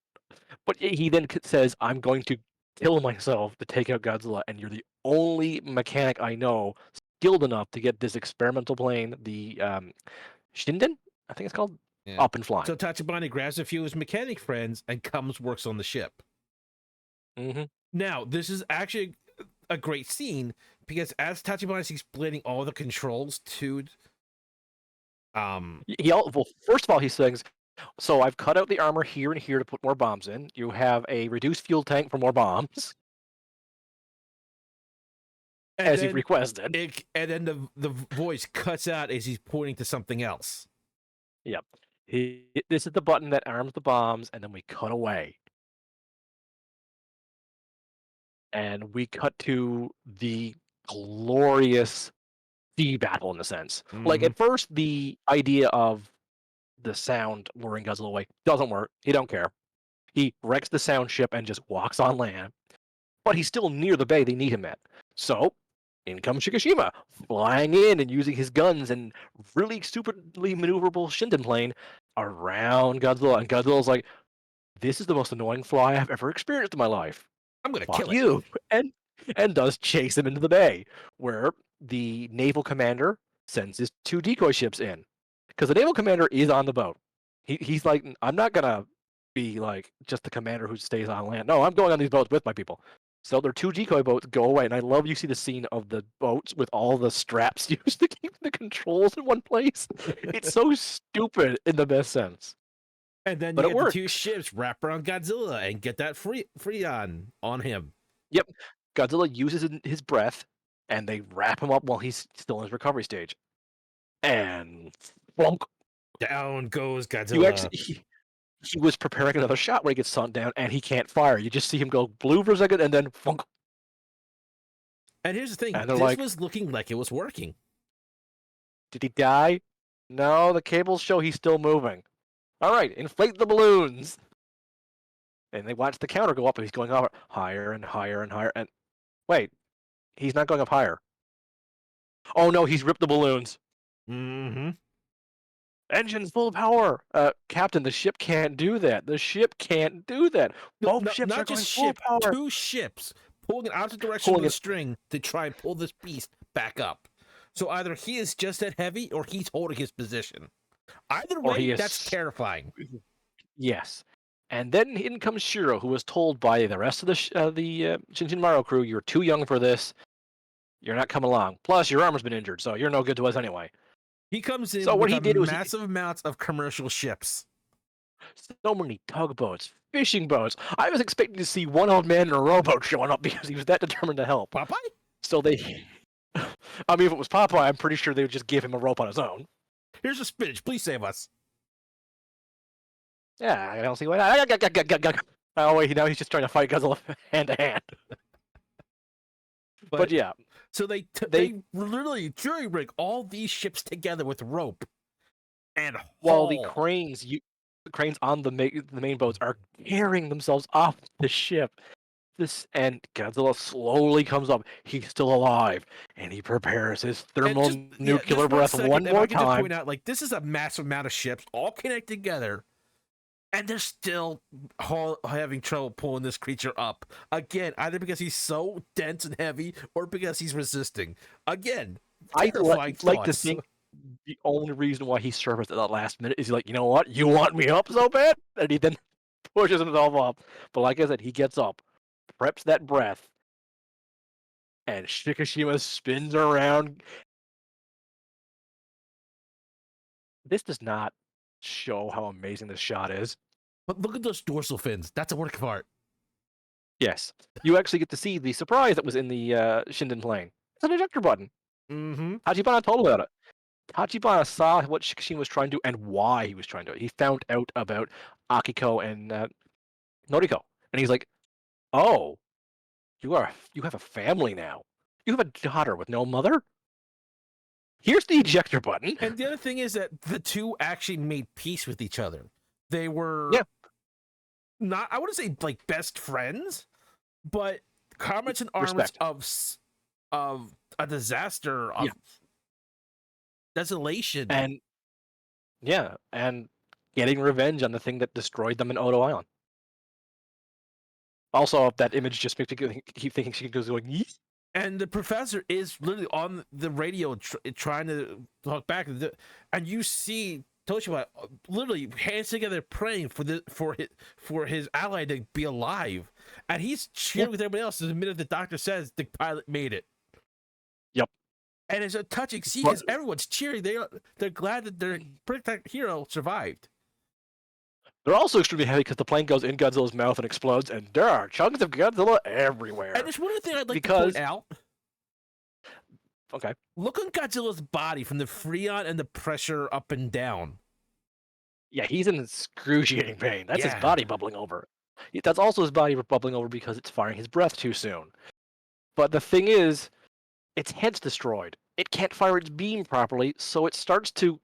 But he then says, I'm going to kill myself to take out Godzilla, and you're the only mechanic I know skilled enough to get this experimental plane, the Shinden, I think it's called, yeah. up and flying. So Tachibana grabs a few of his mechanic friends and comes works on the ship. hmm Now, this is actually a great scene because as Tachibana is explaining all the controls to Well, first of all, he says, so I've cut out the armor here and here to put more bombs in. You have a reduced fuel tank for more bombs, and as he then requested. the voice cuts out as he's pointing to something else. Yep. This is the button that arms the bombs, and then we cut away. and we cut to the glorious sea battle in a sense. Like Hmm. at first, the idea of the sound luring Godzilla away doesn't work. He don't care. He wrecks the sound ship and just walks on land. But he's still near the bay they need him at. So in comes Shikishima, flying in and using his guns and really stupidly maneuverable Shinden plane around Godzilla. And Godzilla's like, "This is the most annoying fly I've ever experienced in my life. I'm gonna Fuck kill it. you!" And does chase him into the bay, where the naval commander sends his 2 decoy ships in, because the naval commander is on the boat. He's like, "I'm not gonna be like just the commander who stays on land. No, I'm going on these boats with my people." So their 2 decoy boats go away, and I love you see the scene of the boats with all the straps used to keep the controls in one place. It's so stupid in the best sense, And then you but it get the two works. ships wrap around Godzilla and get that free on him. Yep. Godzilla uses his breath, and they wrap him up while he's still in his recovery stage. And flunk. Down goes You Godzilla. actually he was preparing another shot when he gets sunk down, and he can't fire. You just see him go blue for a second, and then flunk. And here's the thing: And they're this like, was looking like it was working. "Did he die? No, the cables show he's still moving. All right, inflate the balloons." And they watch the counter go up, and he's going up higher and higher and higher. And wait, he's not going up higher. Oh no, he's ripped the balloons. Mm-hmm. Engines full power. Captain, the ship can't do that. The ship can't do that. Both No, ships are not going just full ship, power. two ships pulling in opposite direction of Pulling the it. string to try and pull this beast back up. So either he is just that heavy or he's holding his position. Either Or he way, that's is. terrifying. Yes. And then in comes Shiro, who was told by the rest of the Shinshin Maru crew, "You're too young for this. You're not coming along. Plus, your armor's been injured, so you're no good to us anyway." He comes So in what with he a did was massive amount of commercial ships. so many tugboats, fishing boats. I was expecting to see one old man in a rowboat showing up because he was that determined to help. Popeye? So they, I mean, if it was Popeye, I'm pretty sure they would just give him a rope on his own. Here's a spinach. Please save us. Yeah, I don't see why not. Oh wait, now he's just trying to fight Godzilla hand to hand. But yeah, So they literally jury rig all these ships together with rope and while haul. the cranes on the main boats are carrying themselves off the ship. And Godzilla slowly comes up. He's still alive, and he prepares his thermonuclear breath one If I more could just time. point out, like, this is a massive amount of ships all connected together, and they're still having trouble pulling this creature up. Again, either because he's so dense and heavy, or because he's resisting. Again, terrifying Like to thoughts. think the only reason why he surfaced at that last minute is like, you know what? You want me up so bad? And he then pushes himself up. But like I said, he gets up, preps that breath, and Shikishima spins around. This does not show how amazing this shot is. But look at those dorsal fins. That's a work of art. Yes, you actually get to see the surprise that was in the Shinden plane. It's an ejector button. Mm-hmm. Tachibana told about it. Tachibana saw what Shikishima was trying to do and why he was trying to do it. He found out about Akiko and Noriko, and he's like, "Oh, you have a family now. You have a daughter with no mother. Here's the ejector button." And the other thing is that the two actually made peace with each other. They were Yeah. not, I wouldn't say like best friends, but comrades in arms Respect. of a disaster, of desolation. And yeah, and getting revenge on the thing that destroyed them in Odo Island. Also, that image just makes me keep thinking she goes going, "Yeet." And the professor is literally on the radio trying to talk back, and you see Toshiba literally hands together praying for his ally to be alive, and he's cheering with everybody else. The minute the doctor says the pilot made it. Yep. And it's a touching scene because everyone's cheering. They're glad that their hero survived. They're also extremely heavy because the plane goes in Godzilla's mouth and explodes, and there are chunks of Godzilla everywhere. And there's one other thing I'd like to point out. Okay. Look on Godzilla's body from the freon and the pressure up and down. Yeah, he's in excruciating pain. That's his body bubbling over. That's also his body bubbling over because it's firing his breath too soon. But the thing is, its head's destroyed. It can't fire its beam properly, so it starts to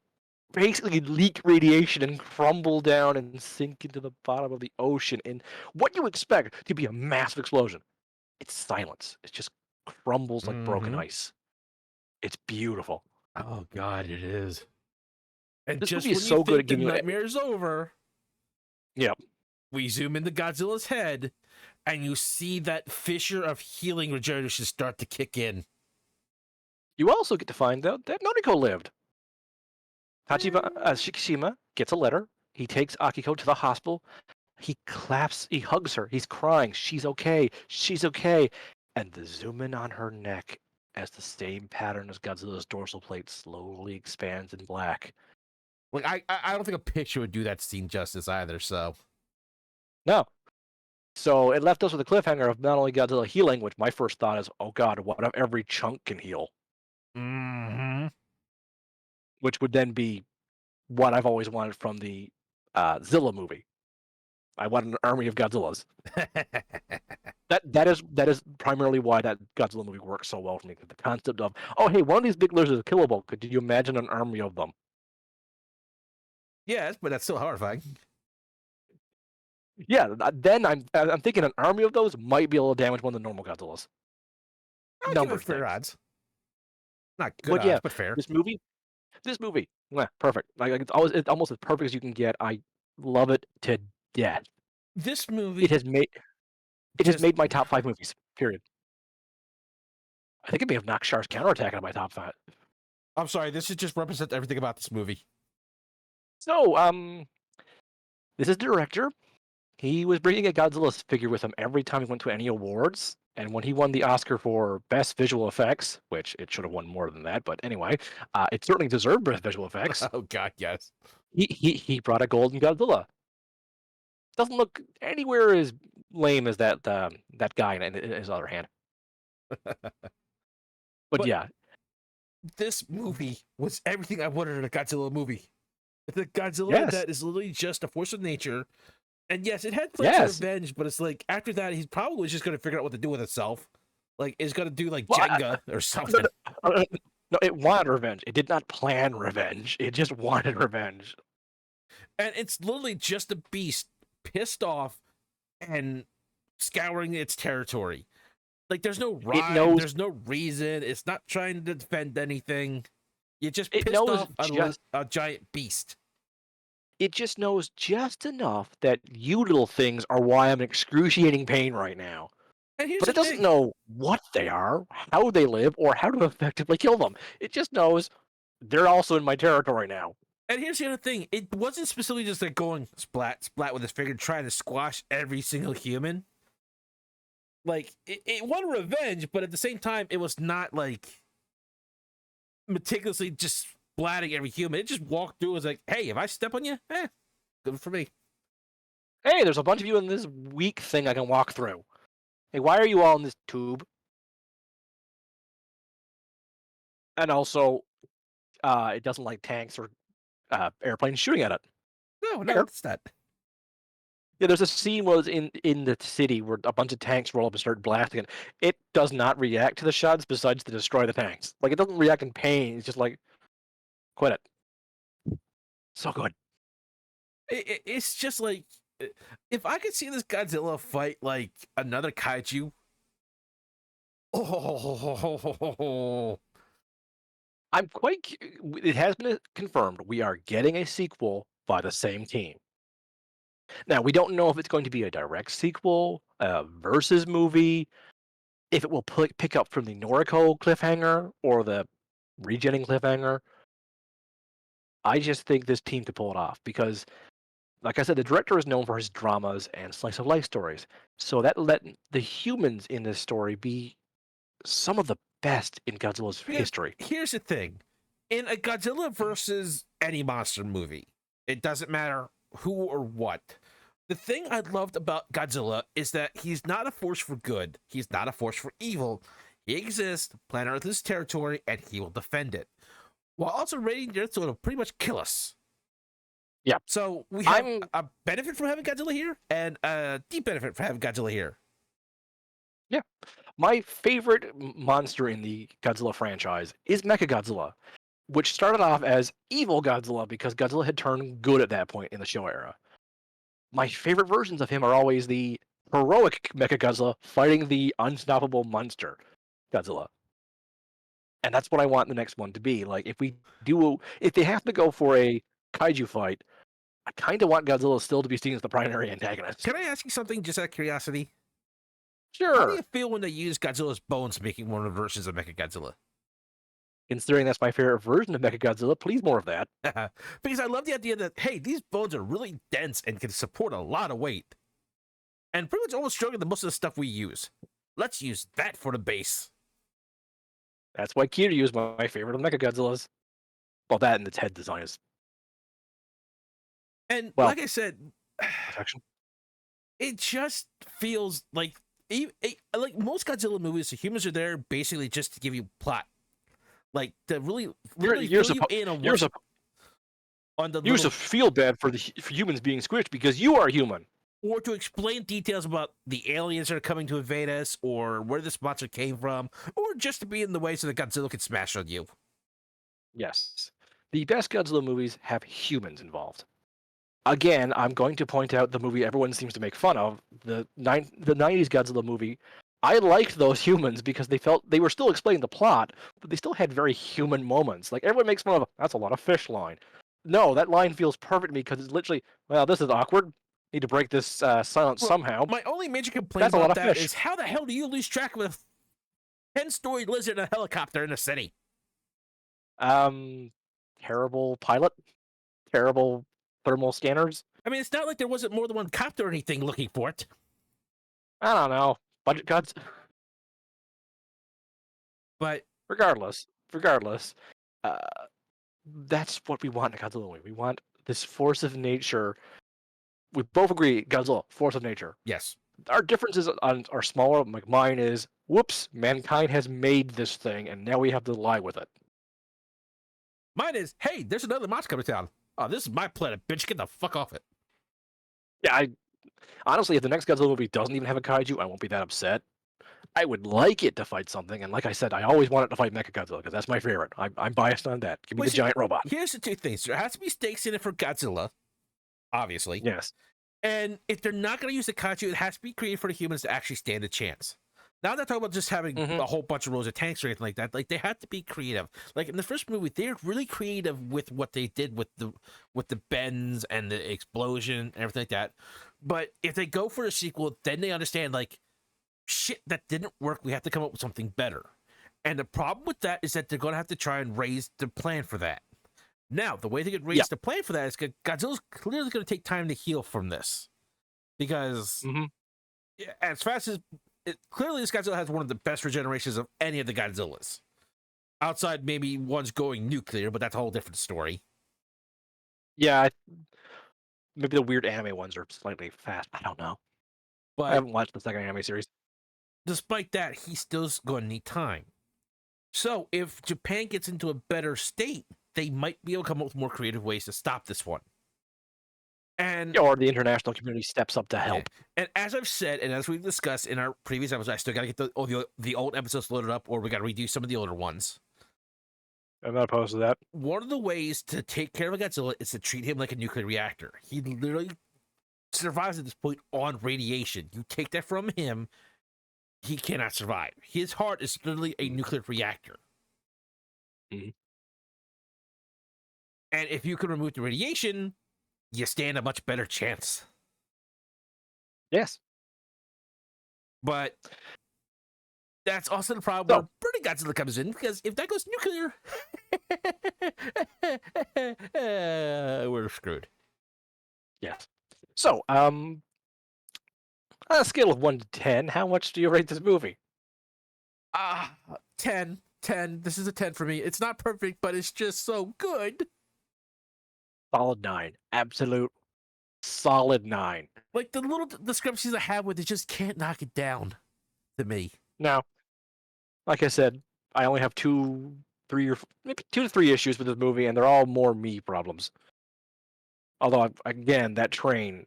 basically leak radiation and crumble down and sink into the bottom of the ocean in what you expect to be a massive explosion. It's silence. It just crumbles like broken Mm-hmm. ice. It's beautiful. Oh God, it is. And This just movie is when you so good think at the giving you. nightmare's over, Yeah, we zoom into Godzilla's head, and you see that fissure of healing regeneration start to kick in. you also get to find out that Noriko lived. Eh, Shikishima gets a letter. He takes Akiko to the hospital. He hugs her. He's crying. She's okay. She's okay. And the zoom in on her neck as the same pattern as Godzilla's dorsal plate slowly expands in black. Like I don't think a picture would do that scene justice either. So No. So it left us with a cliffhanger of not only Godzilla healing, which my first thought is, oh god, what if every chunk can heal? mm-hmm. Which would then be what I've always wanted from the Zilla movie. I want an army of Godzillas. That is primarily why that Godzilla movie works so well for me. The concept of, oh hey, one of these big lizards is killable. Could you imagine an army of them? Yes, but that's still horrifying. Yeah, then I'm thinking an army of those might be able to damage one of the normal Godzillas. I'll give it Numbers fair things. odds. Not good But yeah, odds, but fair. this movie, perfect. Like it's almost as perfect as you can get. I love it to death. This It movie has made it has just made my top 5 movies. Period. I think it may have knocked Shar's Counterattack out of my top 5. I'm sorry, this is just represent everything about this movie. So, this is the director. He was bringing a Godzilla figure with him every time he went to any awards. And when he won the Oscar for Best Visual Effects, which it should have won more than that, but anyway, it certainly deserved Best Visual Effects. Oh God, yes. He brought a golden Godzilla. Doesn't look anywhere as lame as that guy in his other hand. But But yeah, this movie was everything I wanted in a Godzilla movie. The Godzilla yes, that is literally just a force of nature. And yes, it had plans for yes. revenge, but it's like after that, he's probably just gonna figure out what to do with itself. Like it's gonna do like Well, Jenga or no, something. no, it wanted revenge. It did not plan revenge. It just wanted revenge. And it's literally just a beast pissed off and scouring its territory. Like there's no It rhyme, knows. there's no reason. It's not trying to defend anything. You just It pissed knows off just. a giant beast. It just knows just enough that you little things are why I'm in excruciating pain right now. And here's But the it doesn't thing. know what they are, how they live, or how to effectively kill them. It just knows they're also in my territory now. And here's the other thing. It wasn't specifically just like going splat, splat with his finger, trying to squash every single human. Like it won revenge, but at the same time, it was not like meticulously just splatting every human. It just walked through. It was like, hey, if I step on you, good for me. Hey, there's a bunch of you in this weak thing I can walk through. Hey, why are you all in this tube? And also, it doesn't like tanks or airplanes shooting at it. No, Fair. it's not. Yeah, there's a scene was in the city where a bunch of tanks roll up and start blasting it. It does not react to the shots besides to destroy the tanks. Like it doesn't react in pain. It's just like, quit it. So good. It's just like if I could see this Godzilla fight like another kaiju. Oh, I'm quite. It has been confirmed we are getting a sequel by the same team. Now we don't know if it's going to be a direct sequel, a versus movie, if it will pick up from the Noriko cliffhanger or the regenning cliffhanger. I just think this team could pull it off because, like I said, the director is known for his dramas and slice of life stories. So that let the humans in this story be some of the best in Godzilla's because history. here's the thing: in a Godzilla versus any monster movie, it doesn't matter who or what. The thing I loved about Godzilla is that he's not a force for good. He's not a force for evil. He exists, planet Earth is territory, and he will defend it. While also raiding the Earth, so it'll pretty much kill us. Yeah. So we have I'm a benefit from having Godzilla here and a deep benefit for having Godzilla here. yeah. My favorite monster in the Godzilla franchise is Mechagodzilla, which started off as evil Godzilla because Godzilla had turned good at that point in the show era. My favorite versions of him are always the heroic Mechagodzilla fighting the unstoppable monster Godzilla. And that's what I want the next one to be. Like if they have to go for a kaiju fight, I kind of want Godzilla still to be seen as the primary antagonist. Can I ask you something just out of curiosity? How do you Sure. feel when they use Godzilla's bones making one of the versions of Mechagodzilla? Considering that's my favorite version of Mechagodzilla, please more of that. Because I love the idea that, hey, these bones are really dense and can support a lot of weight. And pretty much almost stronger than most of the stuff we use. Let's use that for the base. That's why Kiryu is my favorite of Mechagodzillas. Well, that and its head design is And well like I said, perfection. it just feels like most Godzilla movies, the humans are there basically just to give you plot. Like to really, literally You're, fill you in on you're, what's on the you're little, to feel bad for humans being squished because you are human. or to explain details about the aliens that are coming to invade us, or where this monster came from, or just to be in the way so that Godzilla can smash on you. Yes. The best Godzilla movies have humans involved. Again, I'm going to point out the movie everyone seems to make fun of, the 90s Godzilla movie. I liked those humans because they were still explaining the plot, but they still had very human moments. Like everyone makes fun of that's a lot of fish line. No, that line feels perfect to me because it's literally, well, this is awkward. Need to break this silence Well, somehow. my only major complaint That's a lot about of that fish. is how the hell do you lose track of a 10-story lizard in a helicopter in a city? Um, terrible pilot, terrible thermal scanners. I mean, it's not like there wasn't more than one copter or anything looking for it. I don't know. Budget cuts. But Regardless, uh, that's what we want in a Godzilla movie. We want this force of nature. We both agree, Godzilla, force of nature. yes, Our differences are smaller. Like mine is, whoops, mankind has made this thing, and now we have to lie with it. mine is, hey, there's another monster coming to town. Oh, this is my planet, bitch. Get the fuck off it. Yeah, honestly, if the next Godzilla movie doesn't even have a kaiju, I won't be that upset. I would like it to fight something, and like I said, I always want it to fight Mechagodzilla because that's my favorite. I'm biased on that. Give me Well, the see, giant robot. here's the two things. There has to be stakes in it for Godzilla, obviously. Yes. And if they're not going to use the kaiju, it has to be created for the humans to actually stand a chance. Now, I'm not talking about just having Mm-hmm. a whole bunch of rows of tanks or anything like that. Like they had to be creative. Like in the first movie, they're really creative with what they did with the bends and the explosion and everything like that. But if they go for a sequel, then they understand like shit that didn't work. We have to come up with something better. And the problem with that is that they're going to have to try and raise the plan for that. Now, the way they could raise Yep. the plan for that is Godzilla's clearly going to take time to heal from this because Mm-hmm. as fast as clearly this Godzilla has one of the best regenerations of any of the Godzillas. Outside maybe one's going nuclear, but that's a whole different story. Yeah, maybe the weird anime ones are slightly fast. I don't know. I But haven't watched the second anime series. despite that, he's still going to need time. So if Japan gets into a better state, they might be able to come up with more creative ways to stop this one. And Or the international community steps up to help. and as I've said, and as we've discussed in our previous episodes, I still got to get the old episodes loaded up, or we got to redo some of the older ones. I'm not opposed to that. One of the ways to take care of a Godzilla is to treat him like a nuclear reactor. He literally survives at this point on radiation. You take that from him, he cannot survive. His heart is literally a nuclear reactor. Mhm. And if you can remove the radiation, you stand a much better chance. Yes. But that's also the problem So, where Burning Godzilla comes in, because if that goes nuclear, we're screwed. yes. So, on a scale of 1 to 10, how much do you rate this movie? 10. 10. This is a 10 for me. It's not perfect, but it's just so good. Solid 9. Absolute solid 9. Like the little discrepancies I have with it just can't knock it down to me. Now, like I said, I only have maybe 2 to 3 issues with this movie, and they're all more me problems. Although, again, that train,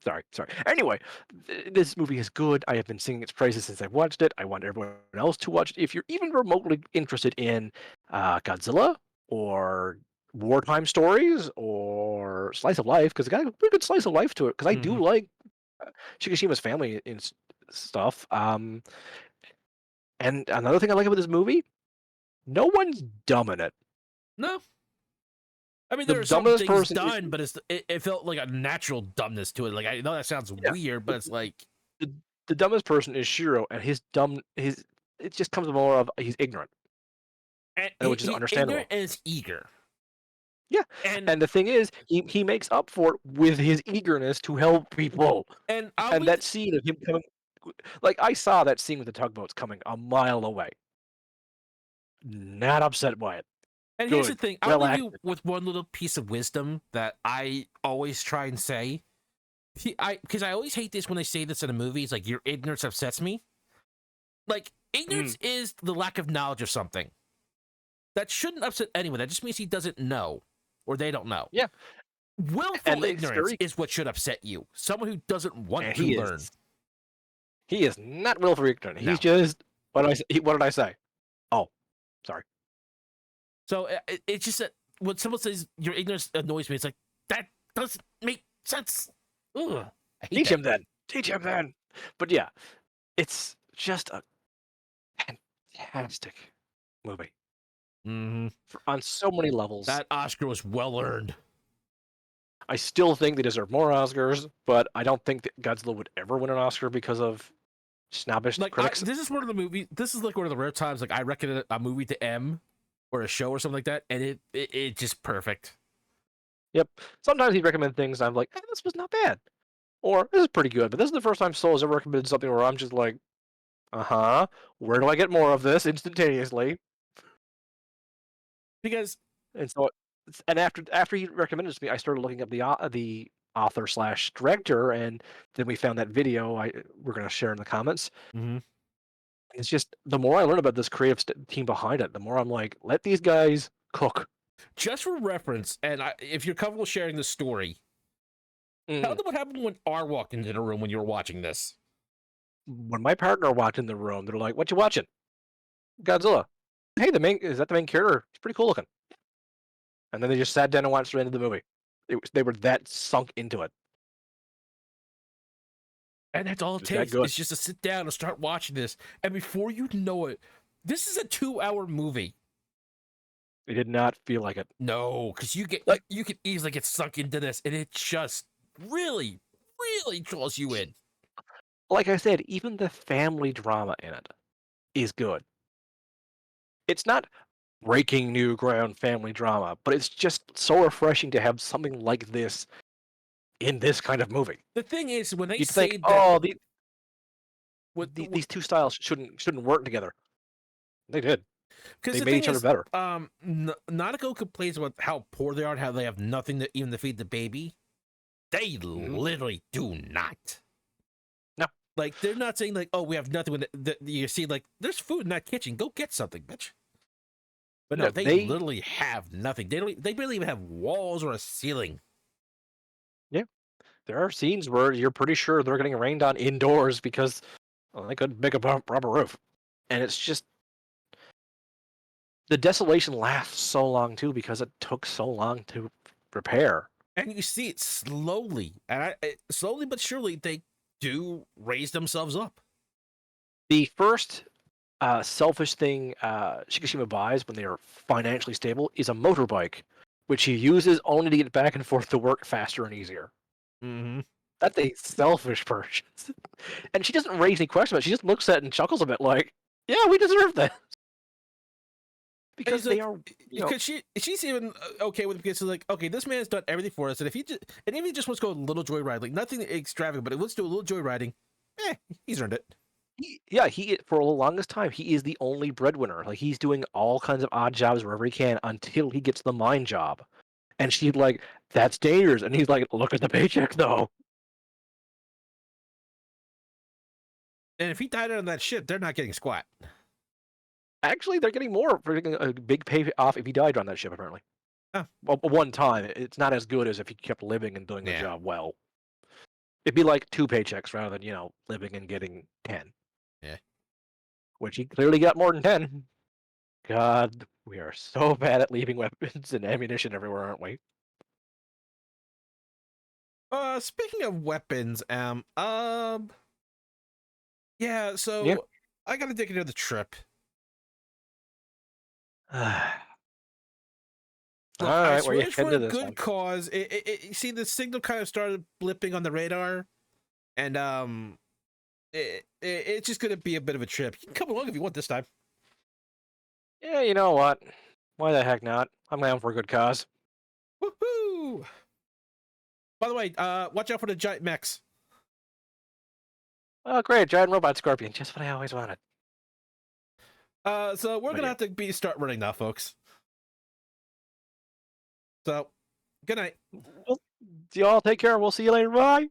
sorry. Anyway, this movie is good. I have been singing its praises since I've watched it. I want everyone else to watch it. If you're even remotely interested in Godzilla or wartime stories or slice of life, because it got a pretty good slice of life to it, because I do Hmm. like Shigashima's family and stuff. And another thing I like about this movie, no one's dumb in it. No, I mean The there are some dumbest things person is done, but it felt like a natural dumbness to it. Like I know that sounds yeah. weird, but it's like the, the dumbest person is Shiro, and his it just comes more of he's ignorant, and which is he's ignorant understandable. and is eager. Yeah, And and the thing is, he makes up for it with his eagerness to help people. I'll And leave. that scene of him coming, like I saw that scene with the tugboats coming a mile away. Not upset by it. And here's the Good, thing: I'll well leave you acted. with one little piece of wisdom that I always try and say. Because I always hate this when they say this in a movie. It's like your ignorance upsets me. Like Mm, ignorance is the lack of knowledge of something. That shouldn't upset anyone. That just means he doesn't know or they don't know. yeah, Willful and it's ignorance very is what should upset you. Someone who doesn't want and to learn. he is not willfully ignorant. He's No. just what did I say? Oh, sorry. So it's just that when someone says your ignorance annoys me, it's like that doesn't make sense. Ugh, I hate Teach that. him then. Teach him then. But yeah, it's just a fantastic movie Mm-hmm. on so many levels. That Oscar was well earned. I still think they deserve more Oscars, but I don't think that Godzilla would ever win an Oscar because of snobbish Like critics. this is one of the movie. This is like one of the rare times like I recommend a movie to M or a show or something like that, and it just perfect. Yep. Sometimes he'd recommend things I'm like, this was not bad. Or this is pretty good. But this is the first time Soul has ever recommended something where I'm just like, uh-huh, where do I get more of this instantaneously? Because And so, and after he recommended it to me, I started looking up the author slash director, and then we found that video we're gonna share in the comments. mhm. It's just the more I learn about this creative team behind it, the more I'm like, let these guys cook. Just for reference, and if you're comfortable sharing this story, tell Mm. them what happened when R walked into the room when you were watching this. When my partner walked in the room, they're like, "What you watching?" Godzilla. Hey, the main character? He's pretty cool looking. And then they just sat down and watched the end of the movie. They were that sunk into it. And that's all it It was that takes good. is just to sit down and start watching this. And before you know it, this is a 2 hour movie. It did not feel like it. No, because Like you can easily get sunk into this, and it just really, really draws you in. like I said, even the family drama in it is good. It's not breaking new ground family drama, but it's just so refreshing to have something like this in this kind of movie. The thing is, when they You'd think, say that, oh, with these two styles shouldn't work together. They did. because They the made thing each other is, better. Nanako complains about how poor they are and how they have nothing to even to feed the baby. They Hmm. literally do not. No, Like they're not saying like, oh, we have nothing. When you see, like, there's food in that kitchen. Go get something, bitch. But no, no, they literally have nothing. They don't. They barely even have walls or a ceiling. yeah. There are scenes where you're pretty sure they're getting rained on indoors because they couldn't make a rubber roof, and it's just the desolation lasts so long too because it took so long to repair. And you see it slowly, and slowly but surely they do raise themselves up. The first selfish thing Shikishima buys when they are financially stable is a motorbike, which he uses only to get back and forth to work faster and easier. Mm-hmm. That's a selfish purchase. And she doesn't raise any questions about it. She just looks at it and chuckles a bit like, yeah, we deserve that. And Because he's they like, are, because she's even okay with it because she's like, okay, this man's done everything for us, and if he just and if he just wants to go a little joyride, like nothing extravagant, but he wants to do a little joyriding, he's earned it. he for the longest time, he is the only breadwinner. Like, he's doing all kinds of odd jobs wherever he can until he gets the mine job. And she's like, that's dangerous. And he's like, look at the paycheck, though. And if he died on that shit, they're not getting squat. Actually, they're getting more for getting a big pay off if he died on that ship, apparently. Ah, Well, one time, it's not as good as if you kept living and doing the yeah. job well. It'd be like 2 paychecks rather than, living and getting 10, Yeah. which he clearly got more than 10. God, we are so bad at leaving weapons and ammunition everywhere, aren't we? Speaking of weapons, yeah, Yeah. so I gotta take another trip. Look, I Alright, where swear you it's for heading a to this good time? cause. You see, the signal kind of started blipping on the radar, and it's just gonna be a bit of a trip. You can come along if you want this time. Yeah, you know what? Why the heck not? I'm down for a good cause. Woohoo! By the way, watch out for the giant mechs. Oh, great, giant robot scorpion, just what I always wanted. So we're But gonna yeah, have to start running now, folks. So, good night. well, y'all take care. We'll see you later. Bye.